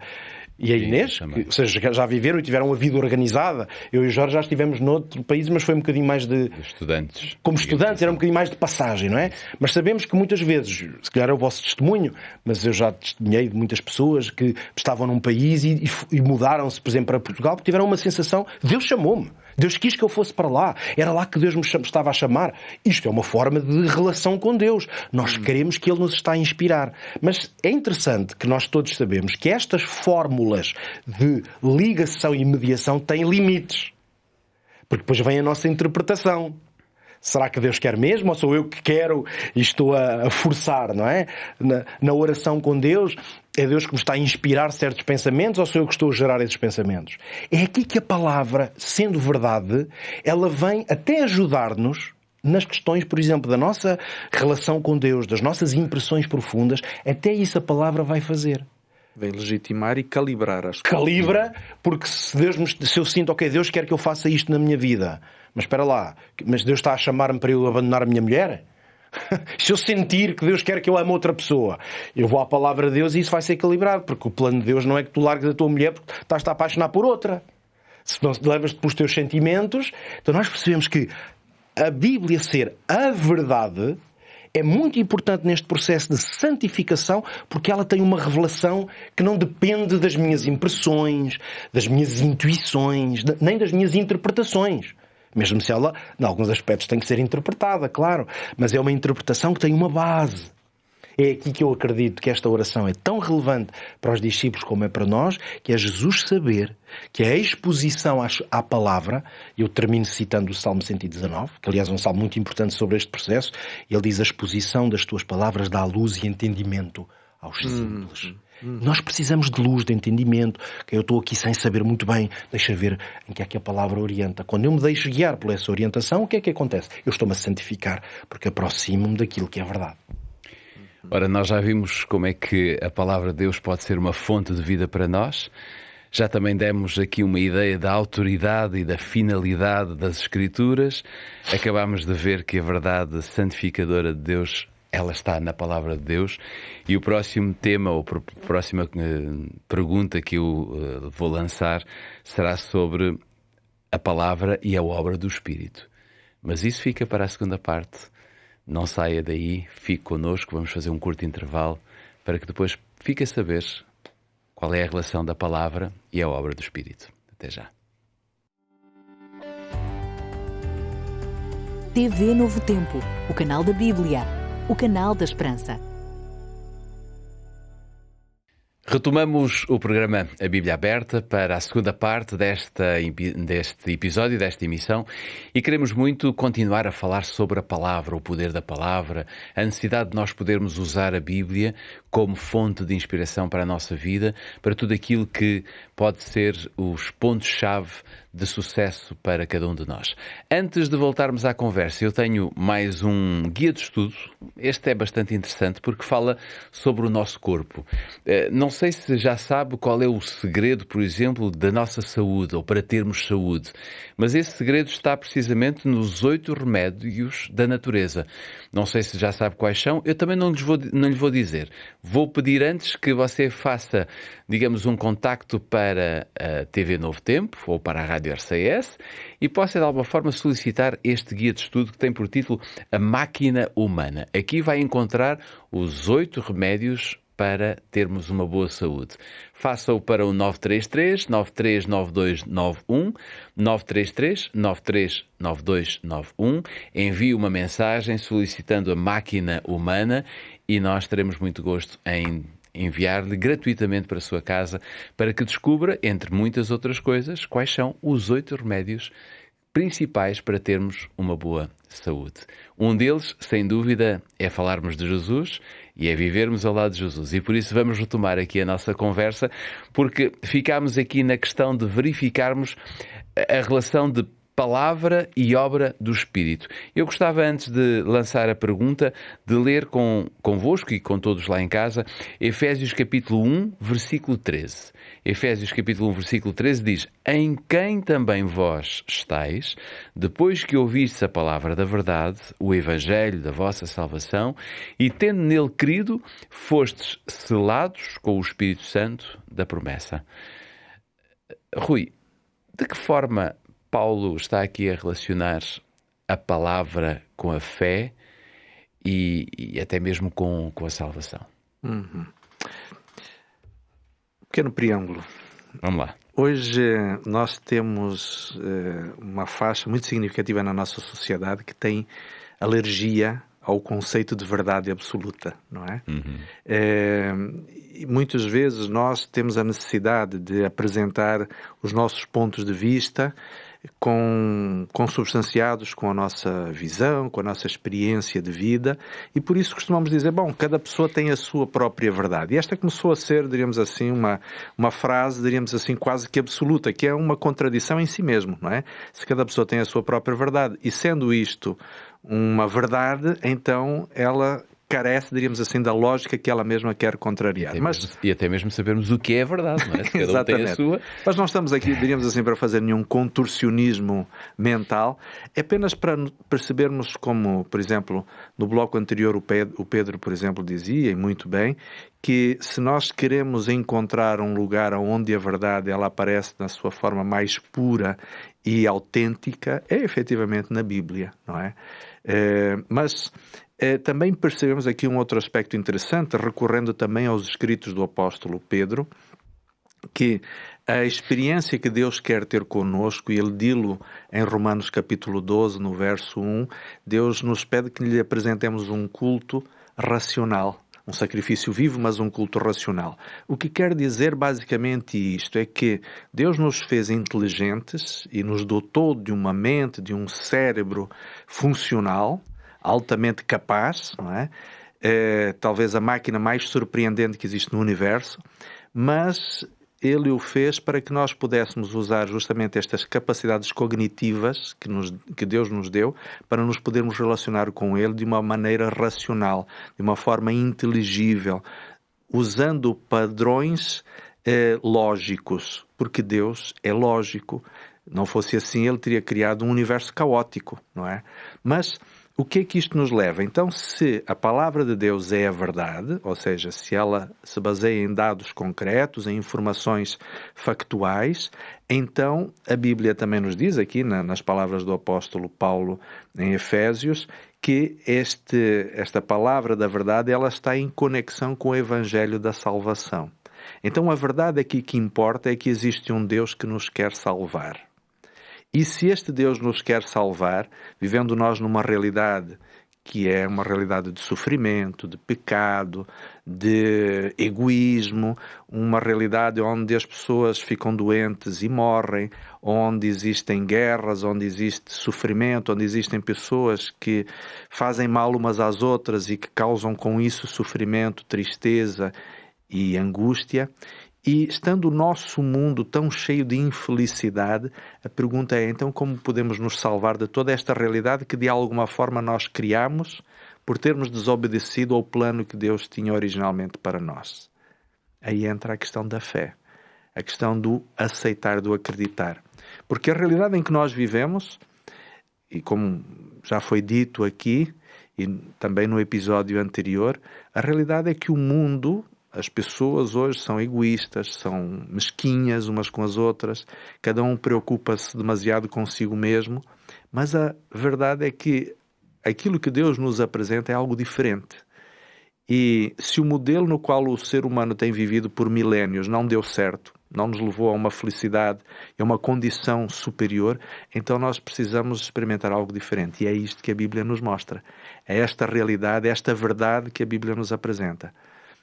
Inês, ou seja, já viveram e tiveram uma vida organizada. Eu e o Jorge já estivemos noutro país, mas foi um bocadinho mais de estudantes. Como estudantes, era um bocadinho mais de passagem, não é? Mas sabemos que muitas vezes, se calhar é o vosso testemunho, mas eu já testemunhei de muitas pessoas que estavam num país e mudaram-se, por exemplo, para Portugal, porque tiveram uma sensação, Deus chamou-me. Deus quis que eu fosse para lá. Era lá que Deus me estava a chamar. Isto é uma forma de relação com Deus. Nós queremos que Ele nos está a inspirar. Mas é interessante que nós todos sabemos que estas fórmulas de ligação e mediação têm limites. Porque depois vem a nossa interpretação. Será que Deus quer mesmo ou sou eu que quero e estou a forçar, não é? Na oração com Deus, é Deus que me está a inspirar certos pensamentos ou sou eu que estou a gerar esses pensamentos? É aqui que a palavra, sendo verdade, ela vem até ajudar-nos nas questões, por exemplo, da nossa relação com Deus, das nossas impressões profundas. Até isso a palavra vai fazer. Vem legitimar e calibrar as coisas. Calibra, porque se eu sinto, ok, Deus quer que eu faça isto na minha vida, mas espera lá, mas Deus está a chamar-me para eu abandonar a minha mulher? Se eu sentir que Deus quer que eu ame outra pessoa, eu vou à palavra de Deus e isso vai ser calibrado, porque o plano de Deus não é que tu largues a tua mulher porque estás a apaixonar por outra. Se não levas-te pelos teus sentimentos, então nós percebemos que a Bíblia ser a verdade é muito importante neste processo de santificação, porque ela tem uma revelação que não depende das minhas impressões, das minhas intuições, nem das minhas interpretações. Mesmo se ela, em alguns aspectos, tem que ser interpretada, claro. Mas é uma interpretação que tem uma base. É aqui que eu acredito que esta oração é tão relevante para os discípulos como é para nós, que é Jesus saber que a exposição à palavra, eu termino citando o Salmo 119, que aliás é um salmo muito importante sobre este processo, ele diz: a exposição das tuas palavras dá luz e entendimento aos simples. Nós precisamos de luz, de entendimento. Eu estou aqui sem saber muito bem. Deixa ver em que é que a palavra orienta. Quando eu me deixo guiar por essa orientação, o que é que acontece? Eu estou-me a santificar, porque aproximo-me daquilo que é verdade. Ora, nós já vimos como é que a palavra de Deus pode ser uma fonte de vida para nós. Já também demos aqui uma ideia da autoridade e da finalidade das Escrituras. Acabámos de ver que a verdade santificadora de Deus, ela está na palavra de Deus. E o próximo tema, ou a próxima pergunta que eu vou lançar será sobre a palavra e a obra do Espírito. Mas isso fica para a segunda parte. Não saia daí, fique connosco, vamos fazer um curto intervalo para que depois fique a saber qual é a relação da palavra e a obra do Espírito. Até já. TV Novo Tempo, o canal da Bíblia, o canal da Esperança. Retomamos o programa A Bíblia Aberta para a segunda parte deste episódio, desta emissão, e queremos muito continuar a falar sobre a palavra, o poder da palavra, a necessidade de nós podermos usar a Bíblia como fonte de inspiração para a nossa vida, para tudo aquilo que pode ser os pontos-chave de sucesso para cada um de nós. Antes de voltarmos à conversa, eu tenho mais um guia de estudo. Este é bastante interessante porque fala sobre o nosso corpo. Não sei se já sabe qual é o segredo, por exemplo, da nossa saúde ou para termos saúde, mas esse segredo está precisamente nos 8 remédios da natureza. Não sei se já sabe quais são, eu também não lhe vou dizer. Vou pedir antes que você faça, digamos, um contacto para a TV Novo Tempo ou para a Rádio RCS e possa de alguma forma solicitar este guia de estudo que tem por título A Máquina Humana. Aqui vai encontrar os 8 remédios para termos uma boa saúde. Faça-o para o 933 939291, 933 939291. Envie uma mensagem solicitando a Máquina Humana e nós teremos muito gosto em enviar-lhe gratuitamente para a sua casa para que descubra, entre muitas outras coisas, quais são os 8 remédios principais para termos uma boa saúde. Um deles, sem dúvida, é falarmos de Jesus e é vivermos ao lado de Jesus. E por isso vamos retomar aqui a nossa conversa, porque ficámos aqui na questão de verificarmos a relação de palavra e obra do Espírito. Eu gostava, antes de lançar a pergunta, de ler convosco e com todos lá em casa, Efésios capítulo 1, versículo 13. Efésios capítulo 1, versículo 13 diz: Em quem também vós estáis, depois que ouvistes a palavra da verdade, o evangelho da vossa salvação, e tendo nele crido, fostes selados com o Espírito Santo da promessa. Rui, de que forma Paulo está aqui a relacionar a palavra com a fé e até mesmo com a salvação? Pequeno preâmbulo. Vamos lá. Hoje nós temos uma faixa muito significativa na nossa sociedade que tem alergia ao conceito de verdade absoluta, não é? E muitas vezes nós temos a necessidade de apresentar os nossos pontos de vista consubstanciados com a nossa visão, com a nossa experiência de vida, e por isso costumamos dizer, bom, cada pessoa tem a sua própria verdade. E esta começou a ser, diríamos assim, uma frase, diríamos assim, quase que absoluta, que é uma contradição em si mesmo, não é? Se cada pessoa tem a sua própria verdade, e sendo isto uma verdade, então ela carece, diríamos assim, da lógica que ela mesma quer contrariar. E até mesmo sabermos o que é a verdade, não é? Se cada um tem a sua. Mas não estamos aqui, diríamos assim, para fazer nenhum contorcionismo mental, é apenas para percebermos como, por exemplo, no bloco anterior o Pedro, por exemplo, dizia, e muito bem, que se nós queremos encontrar um lugar onde a verdade ela aparece na sua forma mais pura e autêntica, é efetivamente na Bíblia, não é? Mas também percebemos aqui um outro aspecto interessante, recorrendo também aos escritos do apóstolo Pedro, que a experiência que Deus quer ter conosco, e ele dilo em Romanos capítulo 12, no verso 1, Deus nos pede que lhe apresentemos um culto racional, um sacrifício vivo, mas um culto racional. O que quer dizer basicamente isto é que Deus nos fez inteligentes e nos dotou de uma mente, de um cérebro funcional, altamente capaz, não é? Talvez a máquina mais surpreendente que existe no universo, mas Ele o fez para que nós pudéssemos usar justamente estas capacidades cognitivas que Deus nos deu para nos podermos relacionar com Ele de uma maneira racional, de uma forma inteligível, usando padrões lógicos, porque Deus é lógico. Não fosse assim, Ele teria criado um universo caótico, não é? Mas o que é que isto nos leva? Então, se a palavra de Deus é a verdade, ou seja, se ela se baseia em dados concretos, em informações factuais, então a Bíblia também nos diz aqui, nas palavras do apóstolo Paulo em Efésios, que esta palavra da verdade ela está em conexão com o Evangelho da salvação. Então a verdade aqui que importa é que existe um Deus que nos quer salvar. E se este Deus nos quer salvar, vivendo nós numa realidade que é uma realidade de sofrimento, de pecado, de egoísmo, uma realidade onde as pessoas ficam doentes e morrem, onde existem guerras, onde existe sofrimento, onde existem pessoas que fazem mal umas às outras e que causam com isso sofrimento, tristeza e angústia. E estando o nosso mundo tão cheio de infelicidade, a pergunta é então como podemos nos salvar de toda esta realidade que de alguma forma nós criamos por termos desobedecido ao plano que Deus tinha originalmente para nós? Aí entra a questão da fé, a questão do aceitar, do acreditar. Porque a realidade em que nós vivemos, e como já foi dito aqui e também no episódio anterior, a realidade é que o mundo, as pessoas hoje são egoístas, são mesquinhas umas com as outras, cada um preocupa-se demasiado consigo mesmo, mas a verdade é que aquilo que Deus nos apresenta é algo diferente. E se o modelo no qual o ser humano tem vivido por milénios não deu certo, não nos levou a uma felicidade, a uma condição superior, então nós precisamos experimentar algo diferente. E é isto que a Bíblia nos mostra. É esta realidade, é esta verdade que a Bíblia nos apresenta.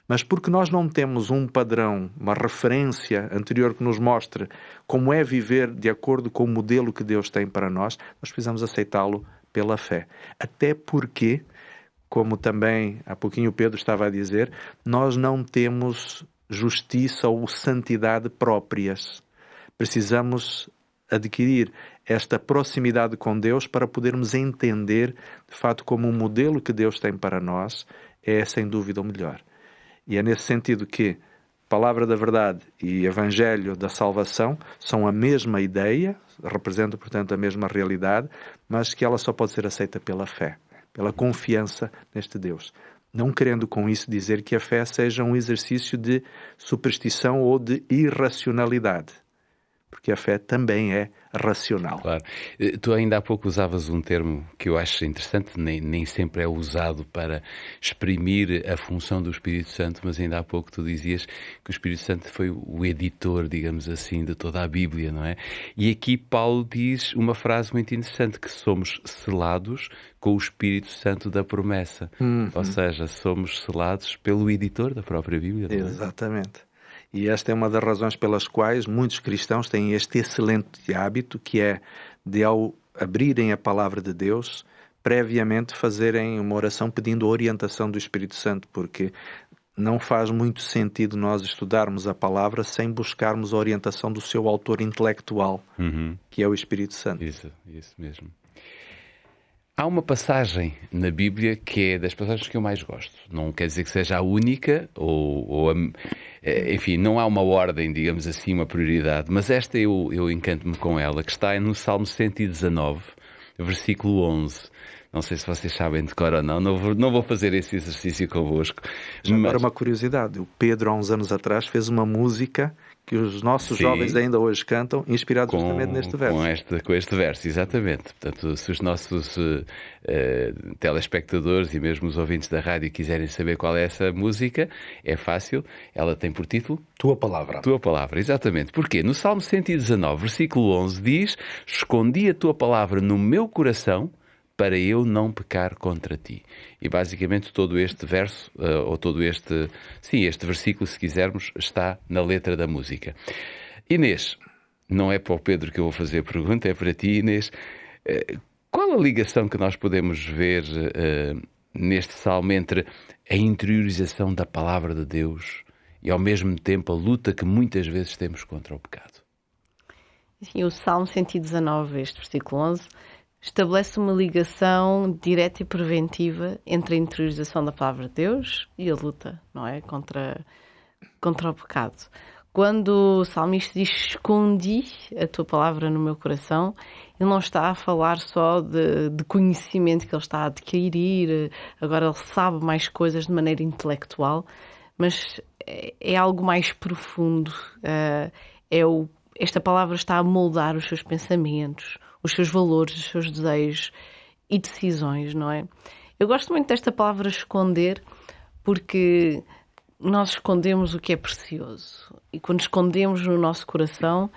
Mas porque nós não temos um padrão, uma referência anterior que nos mostre como é viver de acordo com o modelo que Deus tem para nós precisamos aceitá-lo pela fé. Até porque, como também há pouquinho o Pedro estava a dizer, nós não temos justiça ou santidade próprias. Precisamos adquirir esta proximidade com Deus para podermos entender, de fato, como o modelo que Deus tem para nós é, sem dúvida, o melhor. E é nesse sentido que Palavra da Verdade e Evangelho da Salvação são a mesma ideia, representam, portanto, a mesma realidade, mas que ela só pode ser aceita pela fé, pela confiança neste Deus. Não querendo com isso dizer que a fé seja um exercício de superstição ou de irracionalidade, porque a fé também é racional. Claro. Tu ainda há pouco usavas um termo que eu acho interessante, nem sempre é usado para exprimir a função do Espírito Santo, mas ainda há pouco tu dizias que o Espírito Santo foi o editor, digamos assim, de toda a Bíblia, não é? E aqui Paulo diz uma frase muito interessante, que somos selados com o Espírito Santo da promessa. Ou seja, somos selados pelo editor da própria Bíblia, não é? Exatamente. E esta é uma das razões pelas quais muitos cristãos têm este excelente hábito, que é de, ao abrirem a palavra de Deus, previamente fazerem uma oração pedindo a orientação do Espírito Santo, porque não faz muito sentido nós estudarmos a palavra sem buscarmos a orientação do seu autor intelectual, que é o Espírito Santo. Isso mesmo. Há uma passagem na Bíblia que é das passagens que eu mais gosto. Não quer dizer que seja a única, enfim, não há uma ordem, digamos assim, uma prioridade, mas esta eu encanto-me com ela, que está no Salmo 119, versículo 11. Não sei se vocês sabem de cor ou não vou fazer esse exercício convosco. Já agora uma curiosidade, o Pedro há uns anos atrás fez uma música que os nossos jovens ainda hoje cantam, inspirados justamente neste verso. Com este verso, exatamente. Portanto, se os nossos telespectadores e mesmo os ouvintes da rádio quiserem saber qual é essa música, é fácil. Ela tem por título Tua Palavra. Tua Palavra, exatamente. Porquê? No Salmo 119, versículo 11, diz: escondi a Tua Palavra no meu coração para eu não pecar contra ti. E basicamente todo este verso, este versículo, se quisermos, está na letra da música. Inês, não é para o Pedro que eu vou fazer a pergunta, é para ti, Inês. Qual a ligação que nós podemos ver neste salmo entre a interiorização da palavra de Deus e ao mesmo tempo a luta que muitas vezes temos contra o pecado? Sim, o Salmo 119, este versículo 11, estabelece uma ligação direta e preventiva entre a interiorização da palavra de Deus e a luta, não é? Contra o pecado. Quando o salmista diz escondi a tua palavra no meu coração, ele não está a falar só de conhecimento que ele está a adquirir, agora ele sabe mais coisas de maneira intelectual, mas é algo mais profundo. Esta palavra está a moldar os seus pensamentos, os seus valores, os seus desejos e decisões, não é? Eu gosto muito desta palavra esconder, porque nós escondemos o que é precioso. E quando escondemos no nosso coração,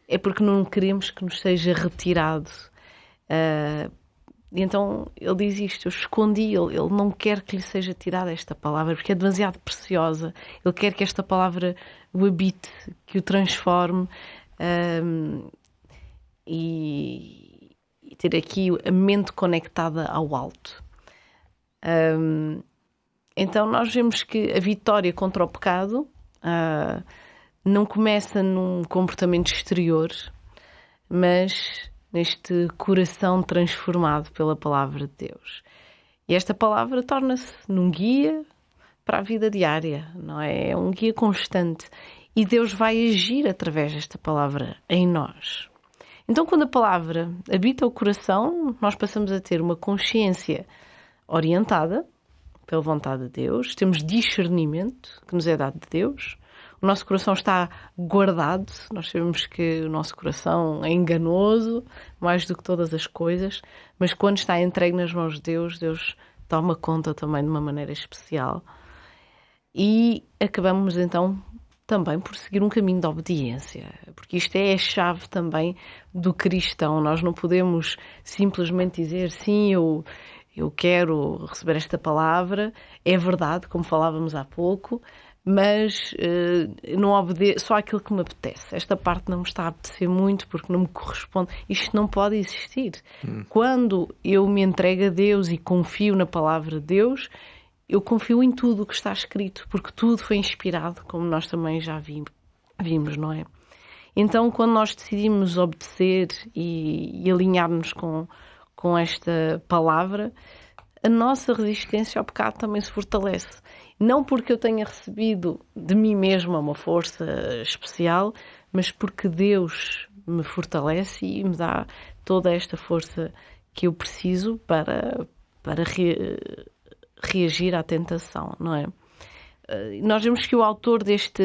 é porque não queremos que nos seja retirado. E então ele diz isto: eu escondi, ele não quer que lhe seja tirada esta palavra, porque é demasiado preciosa. Ele quer que esta palavra o habite, que o transforme, e ter aqui a mente conectada ao alto. Então nós vemos que a vitória contra o pecado não começa num comportamento exterior, mas neste coração transformado pela palavra de Deus. E esta palavra torna-se num guia para a vida diária, não é? É um guia constante. E Deus vai agir através desta palavra em nós. Então, quando a palavra habita o coração, nós passamos a ter uma consciência orientada pela vontade de Deus, temos discernimento que nos é dado de Deus, o nosso coração está guardado, nós sabemos que o nosso coração é enganoso, mais do que todas as coisas, mas quando está entregue nas mãos de Deus, Deus toma conta também de uma maneira especial. E acabamos então também por seguir um caminho de obediência, porque isto é a chave também do cristão. Nós não podemos simplesmente dizer sim, eu quero receber esta palavra, é verdade, como falávamos há pouco, mas não obedeço só aquilo que me apetece. Esta parte não me está a apetecer muito porque não me corresponde. Isto não pode existir. Quando eu me entrego a Deus e confio na palavra de Deus, eu confio em tudo o que está escrito, porque tudo foi inspirado, como nós também já vimos, não é? Então, quando nós decidimos obedecer e alinhar-nos com esta palavra, a nossa resistência ao pecado também se fortalece. Não porque eu tenha recebido de mim mesma uma força especial, mas porque Deus me fortalece e me dá toda esta força que eu preciso para reagir à tentação, não é? Nós vemos que o autor deste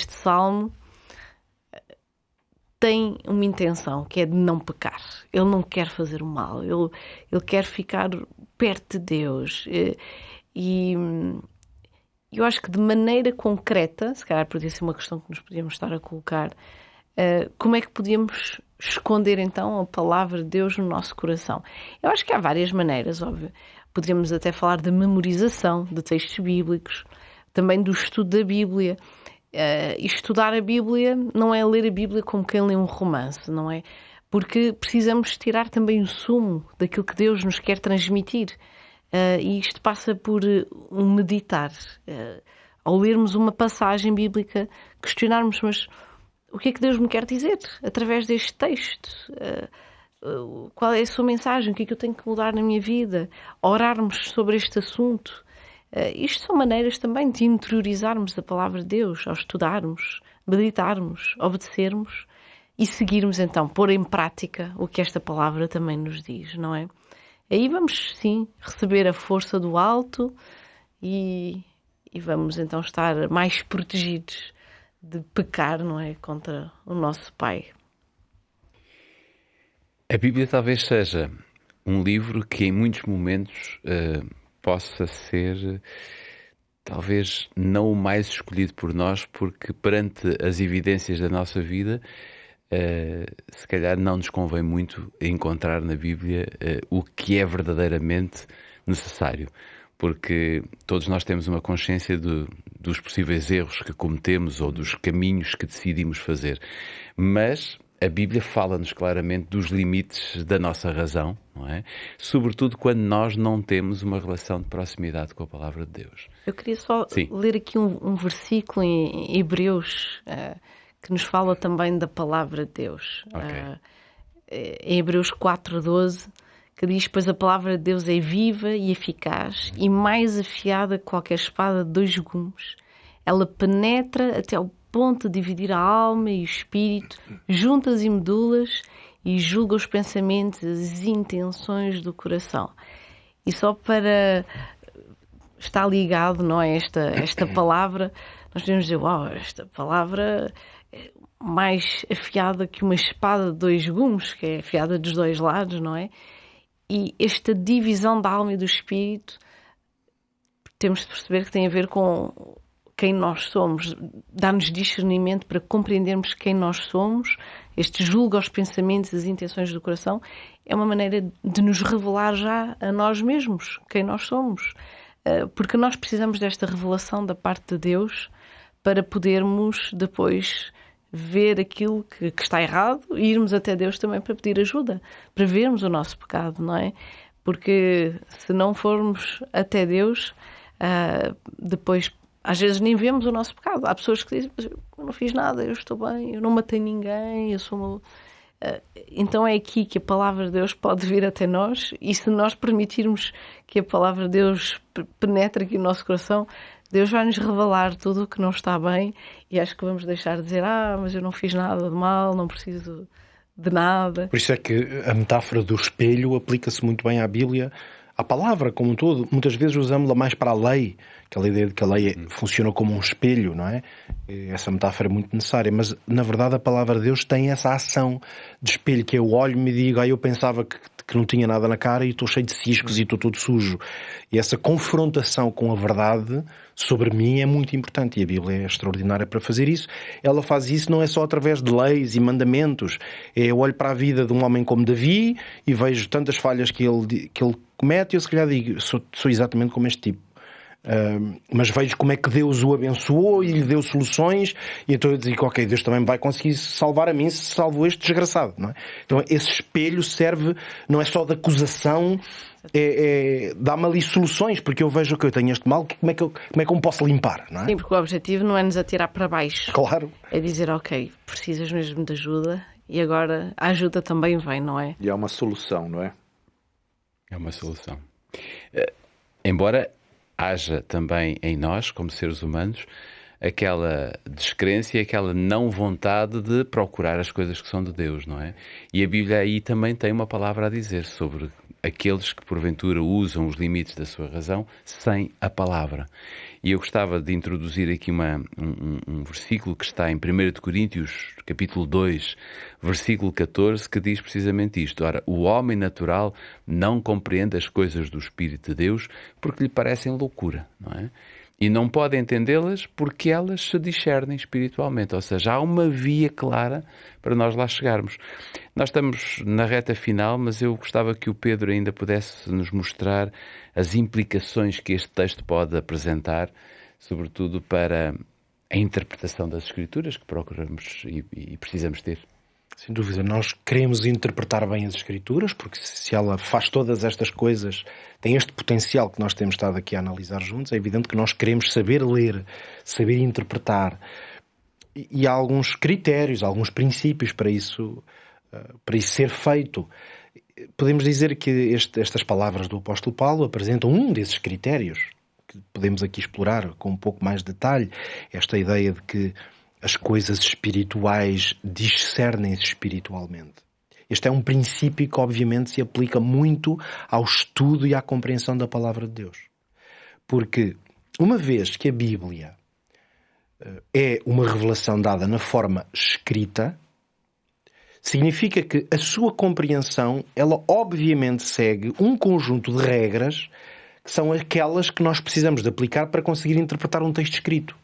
salmo tem uma intenção, que é de não pecar. Ele não quer fazer o mal, ele quer ficar perto de Deus. E eu acho que de maneira concreta, se calhar podia ser uma questão que nos podíamos estar a colocar, como é que podíamos esconder então a palavra de Deus no nosso coração? Eu acho que há várias maneiras, óbvio. Poderíamos até falar de memorização de textos bíblicos, também do estudo da Bíblia. E estudar a Bíblia não é ler a Bíblia como quem lê um romance, não é? Porque precisamos tirar também o sumo daquilo que Deus nos quer transmitir. E isto passa por um meditar. Ao lermos uma passagem bíblica, questionarmos, mas o que é que Deus me quer dizer através deste texto? Qual é a sua mensagem? O que é que eu tenho que mudar na minha vida? Orarmos sobre este assunto. Isto são maneiras também de interiorizarmos a palavra de Deus, ao estudarmos, meditarmos, obedecermos e seguirmos então, pôr em prática o que esta palavra também nos diz, não é? Aí vamos sim receber a força do alto e vamos então estar mais protegidos de pecar, não é? Contra o nosso Pai. A Bíblia talvez seja um livro que em muitos momentos possa ser talvez não o mais escolhido por nós, porque perante as evidências da nossa vida, se calhar não nos convém muito encontrar na Bíblia o que é verdadeiramente necessário, porque todos nós temos uma consciência dos possíveis erros que cometemos ou dos caminhos que decidimos fazer, mas a Bíblia fala-nos claramente dos limites da nossa razão, não é? Sobretudo quando nós não temos uma relação de proximidade com a Palavra de Deus. Eu queria só ler aqui um versículo em Hebreus que nos fala também da Palavra de Deus. Okay. Em Hebreus 4:12, que diz: pois a Palavra de Deus é viva e eficaz e mais afiada que qualquer espada de 2 gumes. Ela penetra até ao ponto de dividir a alma e o espírito, juntas e medulas, e julga os pensamentos e as intenções do coração. E só para estar ligado, não é, esta palavra, nós podemos dizer, uau, esta palavra é mais afiada que uma espada de 2 gumes, que é afiada dos 2 lados, não é? E esta divisão da alma e do espírito, temos de perceber que tem a ver com quem nós somos, dá-nos discernimento para compreendermos quem nós somos. Este julga os pensamentos e as intenções do coração é uma maneira de nos revelar já a nós mesmos, quem nós somos. Porque nós precisamos desta revelação da parte de Deus para podermos depois ver aquilo que está errado e irmos até Deus também para pedir ajuda, para vermos o nosso pecado, não é? Porque se não formos até Deus, depois às vezes nem vemos o nosso pecado. Há pessoas que dizem, eu não fiz nada, eu estou bem, eu não matei ninguém, eu sou uma... Então é aqui que a palavra de Deus pode vir até nós, e se nós permitirmos que a palavra de Deus penetre aqui no nosso coração, Deus vai nos revelar tudo o que não está bem, e acho que vamos deixar de dizer, mas eu não fiz nada de mal, não preciso de nada. Por isso é que a metáfora do espelho aplica-se muito bem à Bíblia. A palavra, como um todo, muitas vezes usamos-la mais para a lei, aquela ideia de que a lei funciona como um espelho, não é? Essa metáfora é muito necessária, mas na verdade a palavra de Deus tem essa ação de espelho, que eu olho-me e digo, eu pensava que não tinha nada na cara e estou cheio de ciscos e estou todo sujo. E essa confrontação com a verdade sobre mim é muito importante, e a Bíblia é extraordinária para fazer isso. Ela faz isso não é só através de leis e mandamentos. Eu olho para a vida de um homem como Davi e vejo tantas falhas que ele comete, e eu se calhar digo, sou exatamente como este tipo. Mas vejo como é que Deus o abençoou e lhe deu soluções, e então eu digo, ok, Deus também vai conseguir salvar a mim se salvou este desgraçado, não é? Então esse espelho serve, não é só de acusação, dá-me ali soluções, porque eu vejo que eu tenho este mal, como é que eu me posso limpar, não é? Sim, porque o objetivo não é nos atirar para baixo. Claro. É dizer, ok, precisas mesmo de ajuda, e agora a ajuda também vem, não é? E há uma solução, não é? É uma solução. Embora haja também em nós, como seres humanos, aquela descrença e aquela não vontade de procurar as coisas que são de Deus, não é? E a Bíblia aí também tem uma palavra a dizer sobre aqueles que porventura usam os limites da sua razão sem a palavra. E eu gostava de introduzir aqui um versículo que está em 1 de Coríntios, capítulo 2, versículo 14, que diz precisamente isto. Ora, o homem natural não compreende as coisas do Espírito de Deus porque lhe parecem loucura, não é? E não pode entendê-las porque elas se discernem espiritualmente. Ou seja, há uma via clara para nós lá chegarmos. Nós estamos na reta final, mas eu gostava que o Pedro ainda pudesse nos mostrar as implicações que este texto pode apresentar, sobretudo para a interpretação das Escrituras que procuramos e precisamos ter. Sem dúvida, nós queremos interpretar bem as Escrituras, porque se ela faz todas estas coisas, tem este potencial que nós temos estado aqui a analisar juntos, é evidente que nós queremos saber ler, saber interpretar. E há alguns critérios, alguns princípios para isso ser feito. Podemos dizer que estas palavras do apóstolo Paulo apresentam um desses critérios, que podemos aqui explorar com um pouco mais de detalhe, esta ideia de que as coisas espirituais discernem-se espiritualmente. Este é um princípio que obviamente se aplica muito ao estudo e à compreensão da palavra de Deus. Porque uma vez que a Bíblia é uma revelação dada na forma escrita, significa que a sua compreensão, ela obviamente segue um conjunto de regras que são aquelas que nós precisamos de aplicar para conseguir interpretar um texto escrito.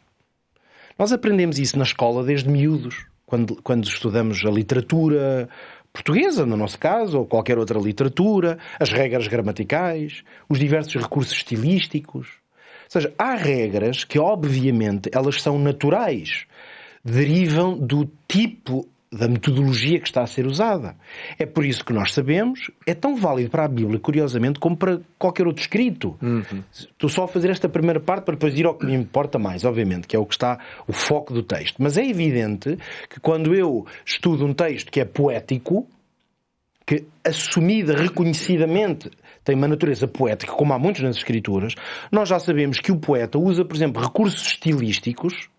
Nós aprendemos isso na escola desde miúdos, quando estudamos a literatura portuguesa, no nosso caso, ou qualquer outra literatura, as regras gramaticais, os diversos recursos estilísticos. Ou seja, há regras que, obviamente, elas são naturais, derivam do tipo da metodologia que está a ser usada. É por isso que nós sabemos, é tão válido para a Bíblia, curiosamente, como para qualquer outro escrito. Estou só a fazer esta primeira parte para depois ir ao que me importa mais, obviamente, que é o que está o foco do texto. Mas é evidente que quando eu estudo um texto que é poético, que assumida, reconhecidamente, tem uma natureza poética, como há muitos nas Escrituras, nós já sabemos que o poeta usa, por exemplo, recursos estilísticos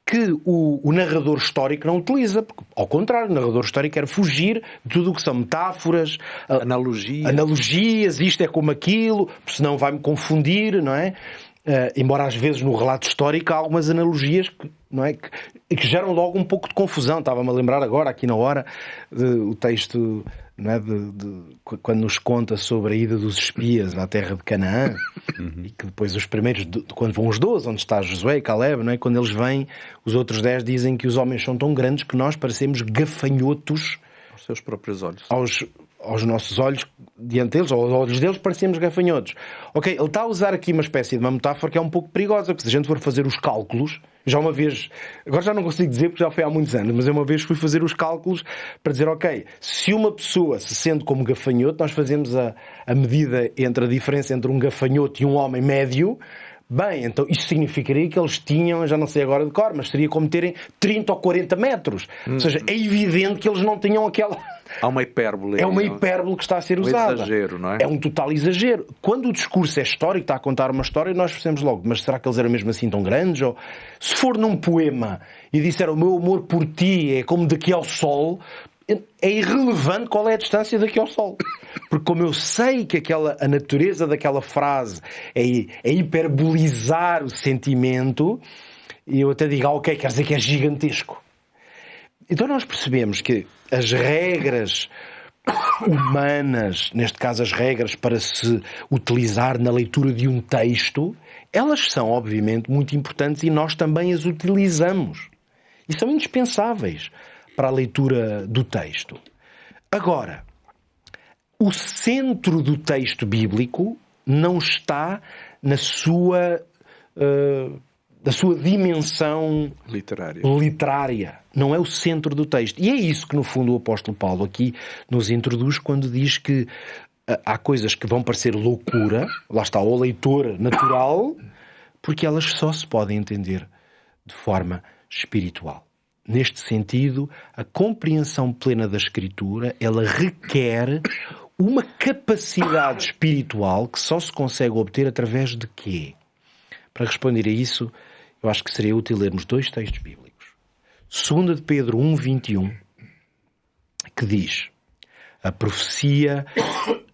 que o narrador histórico não utiliza. Porque, ao contrário, o narrador histórico quer fugir de tudo o que são metáforas, analogias, isto é como aquilo, porque senão vai-me confundir, não é? Embora às vezes no relato histórico há algumas analogias que, não é, que geram logo um pouco de confusão. Estava-me a lembrar agora, aqui na hora, o texto, não é, quando nos conta sobre a ida dos espias à terra de Canaã, e que depois os primeiros, quando vão os 12, onde está Josué e Caleb, não é, quando eles vêm, os outros 10 dizem que os homens são tão grandes que nós parecemos gafanhotos aos seus próprios olhos. Aos nossos olhos, diante deles, ou aos olhos deles, parecemos gafanhotos. Ok, ele está a usar aqui uma espécie de uma metáfora que é um pouco perigosa, porque se a gente for fazer os cálculos, já uma vez, agora já não consigo dizer porque já foi há muitos anos, mas eu uma vez fui fazer os cálculos para dizer, ok, se uma pessoa se sente como gafanhoto, nós fazemos a medida entre a diferença entre um gafanhoto e um homem médio, Bem, então isso significaria que eles tinham, já não sei agora de cor, mas seria como terem 30 ou 40 metros. Ou seja, é evidente que eles não tinham aquela... Há uma hipérbole. É uma hipérbole que está a ser usada. Exagero, não é? É um total exagero. Quando o discurso é histórico, está a contar uma história, nós percebemos logo, mas será que eles eram mesmo assim tão grandes? Ou se for num poema e disser o meu amor por ti é como daqui ao sol, é irrelevante qual é a distância daqui ao sol. Porque como eu sei que a natureza daquela frase é hiperbolizar o sentimento, e eu até digo, ok, quer dizer que é gigantesco. Então nós percebemos que as regras humanas, neste caso as regras para se utilizar na leitura de um texto, elas são obviamente muito importantes e nós também as utilizamos. E são indispensáveis para a leitura do texto. Agora, o centro do texto bíblico não está na sua dimensão literária. Não é o centro do texto. E é isso que, no fundo, o apóstolo Paulo aqui nos introduz quando diz que há coisas que vão parecer loucura, lá está, ao leitor natural, porque elas só se podem entender de forma espiritual. Neste sentido, a compreensão plena da Escritura, ela requer uma capacidade espiritual que só se consegue obter através de quê? Para responder a isso, eu acho que seria útil lermos 2 textos bíblicos. 2 de Pedro 1:21, que diz: a profecia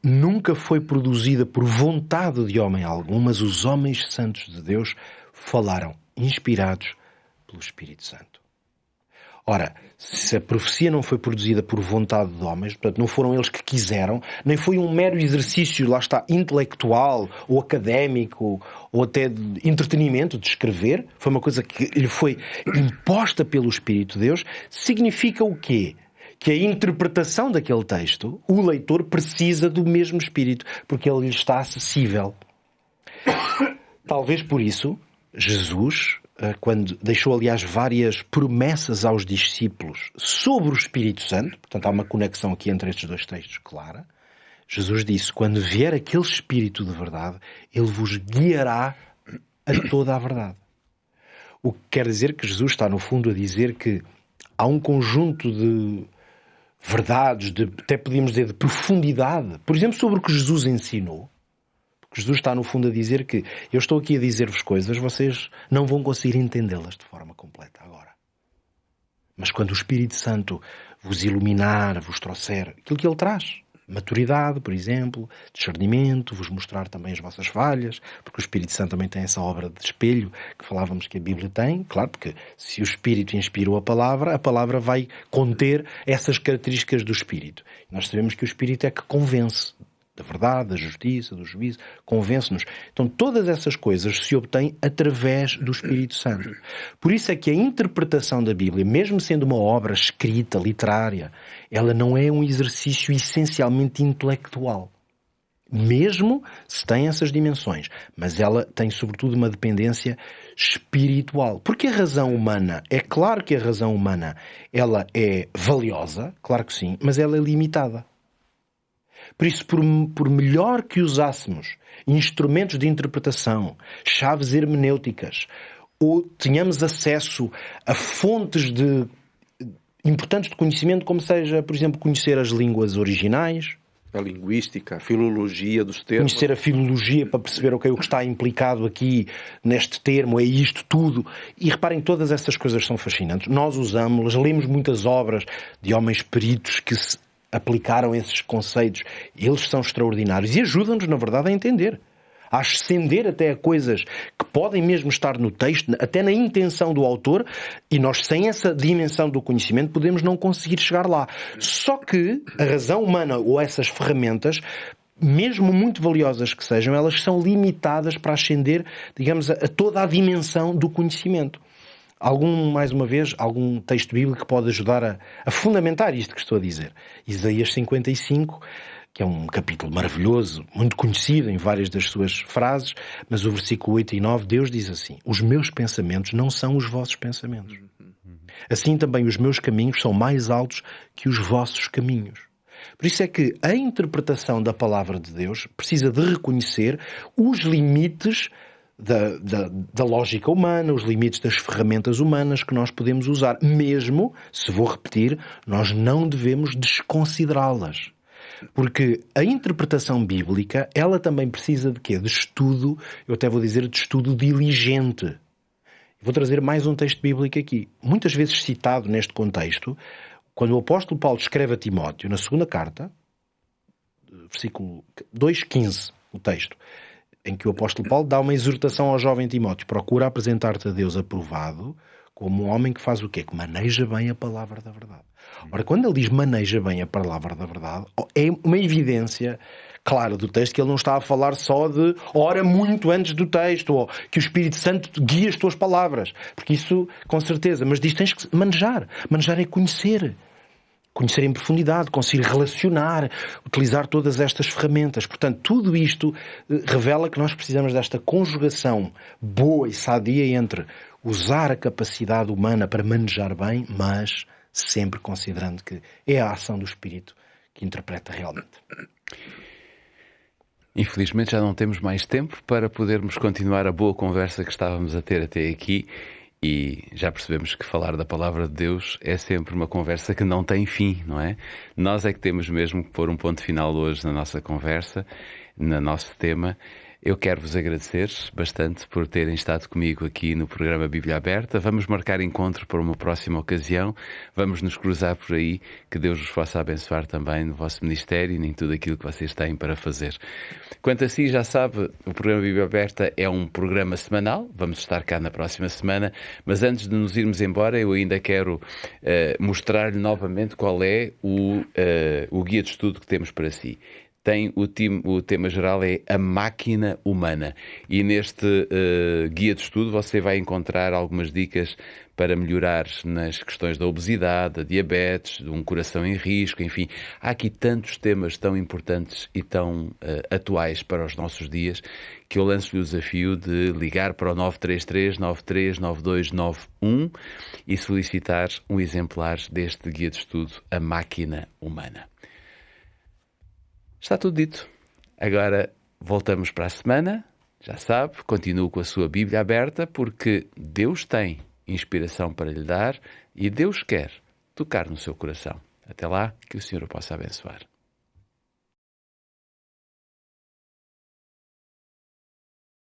nunca foi produzida por vontade de homem algum, mas os homens santos de Deus falaram, inspirados pelo Espírito Santo. Ora, se a profecia não foi produzida por vontade de homens, portanto não foram eles que quiseram, nem foi um mero exercício, lá está, intelectual ou académico ou até de entretenimento, de escrever, foi uma coisa que lhe foi imposta pelo Espírito de Deus, significa o quê? Que a interpretação daquele texto, o leitor precisa do mesmo Espírito, porque ele lhe está acessível. Talvez por isso, Jesus, quando deixou, aliás, várias promessas aos discípulos sobre o Espírito Santo, portanto há uma conexão aqui entre estes 2 textos clara, Jesus disse, quando vier aquele Espírito de verdade, ele vos guiará a toda a verdade. O que quer dizer que Jesus está, no fundo, a dizer que há um conjunto de verdades, até podíamos dizer de profundidade, por exemplo, sobre o que Jesus ensinou. Jesus está, no fundo, a dizer que eu estou aqui a dizer-vos coisas, vocês não vão conseguir entendê-las de forma completa agora. Mas quando o Espírito Santo vos iluminar, vos trouxer aquilo que ele traz, maturidade, por exemplo, discernimento, vos mostrar também as vossas falhas, porque o Espírito Santo também tem essa obra de espelho que falávamos que a Bíblia tem, claro, porque se o Espírito inspirou a palavra vai conter essas características do Espírito. Nós sabemos que o Espírito é que convence da verdade, da justiça, do juízo, convence-nos. Então todas essas coisas se obtêm através do Espírito Santo. Por isso é que a interpretação da Bíblia, mesmo sendo uma obra escrita, literária, ela não é um exercício essencialmente intelectual. Mesmo se tem essas dimensões. Mas ela tem sobretudo uma dependência espiritual. Porque a razão humana, é claro que a razão humana, ela é valiosa, claro que sim, mas ela é limitada. Por isso, por melhor que usássemos instrumentos de interpretação, chaves hermenêuticas, ou tenhamos acesso a fontes importantes de conhecimento, como seja, por exemplo, conhecer as línguas originais, a linguística, a filologia dos termos. Conhecer a filologia para perceber o que está implicado aqui neste termo, é isto tudo. E reparem, todas essas coisas são fascinantes. Nós usamos-las, lemos muitas obras de homens peritos que se aplicaram esses conceitos. Eles são extraordinários e ajudam-nos, na verdade, a entender. A ascender até a coisas que podem mesmo estar no texto, até na intenção do autor, e nós, sem essa dimensão do conhecimento, podemos não conseguir chegar lá. Só que a razão humana ou essas ferramentas, mesmo muito valiosas que sejam, elas são limitadas para ascender, digamos, a toda a dimensão do conhecimento. Mais uma vez, algum texto bíblico que pode ajudar a fundamentar isto que estou a dizer. Isaías 55, que é um capítulo maravilhoso, muito conhecido em várias das suas frases, mas o versículo 8 e 9, Deus diz assim: os meus pensamentos não são os vossos pensamentos. Assim também os meus caminhos são mais altos que os vossos caminhos. Por isso é que a interpretação da palavra de Deus precisa de reconhecer os limites da lógica humana, os limites das ferramentas humanas que nós podemos usar. Mesmo, se vou repetir, nós não devemos desconsiderá-las. Porque a interpretação bíblica, ela também precisa de quê? De estudo, eu até vou dizer de estudo diligente. Vou trazer mais um texto bíblico aqui, muitas vezes citado neste contexto, quando o apóstolo Paulo escreve a Timóteo, na segunda carta, versículo 2,15, o texto, em que o apóstolo Paulo dá uma exortação ao jovem Timóteo: procura apresentar-te a Deus aprovado, como um homem que faz o quê? Que maneja bem a palavra da verdade. Ora, quando ele diz maneja bem a palavra da verdade, é uma evidência clara do texto que ele não está a falar só de ora muito antes do texto, ou que o Espírito Santo guia as tuas palavras. Porque isso, com certeza, mas diz, tens que manejar. Manejar é conhecer. Conhecer em profundidade, conseguir relacionar, utilizar todas estas ferramentas. Portanto, tudo isto revela que nós precisamos desta conjugação boa e sadia entre usar a capacidade humana para manejar bem, mas sempre considerando que é a ação do Espírito que interpreta realmente. Infelizmente já não temos mais tempo para podermos continuar a boa conversa que estávamos a ter até aqui. E já percebemos que falar da palavra de Deus é sempre uma conversa que não tem fim, não é? Nós é que temos mesmo que pôr um ponto final hoje na nossa conversa, no nosso tema. Eu quero vos agradecer bastante por terem estado comigo aqui no programa Bíblia Aberta. Vamos marcar encontro para uma próxima ocasião. Vamos nos cruzar por aí. Que Deus vos possa abençoar também no vosso ministério e em tudo aquilo que vocês têm para fazer. Quanto a si, já sabe, o programa Bíblia Aberta é um programa semanal. Vamos estar cá na próxima semana. Mas antes de nos irmos embora, eu ainda quero mostrar-lhe novamente qual é o guia de estudo que temos para si. O tema geral é a máquina humana. E neste guia de estudo você vai encontrar algumas dicas para melhorar nas questões da obesidade, da diabetes, de um coração em risco, enfim. Há aqui tantos temas tão importantes e tão atuais para os nossos dias que eu lanço-lhe o desafio de ligar para o 933-939291 e solicitar um exemplar deste guia de estudo, A Máquina Humana. Está tudo dito. Agora voltamos para a semana. Já sabe, continue com a sua Bíblia aberta, porque Deus tem inspiração para lhe dar e Deus quer tocar no seu coração. Até lá, que o Senhor o possa abençoar.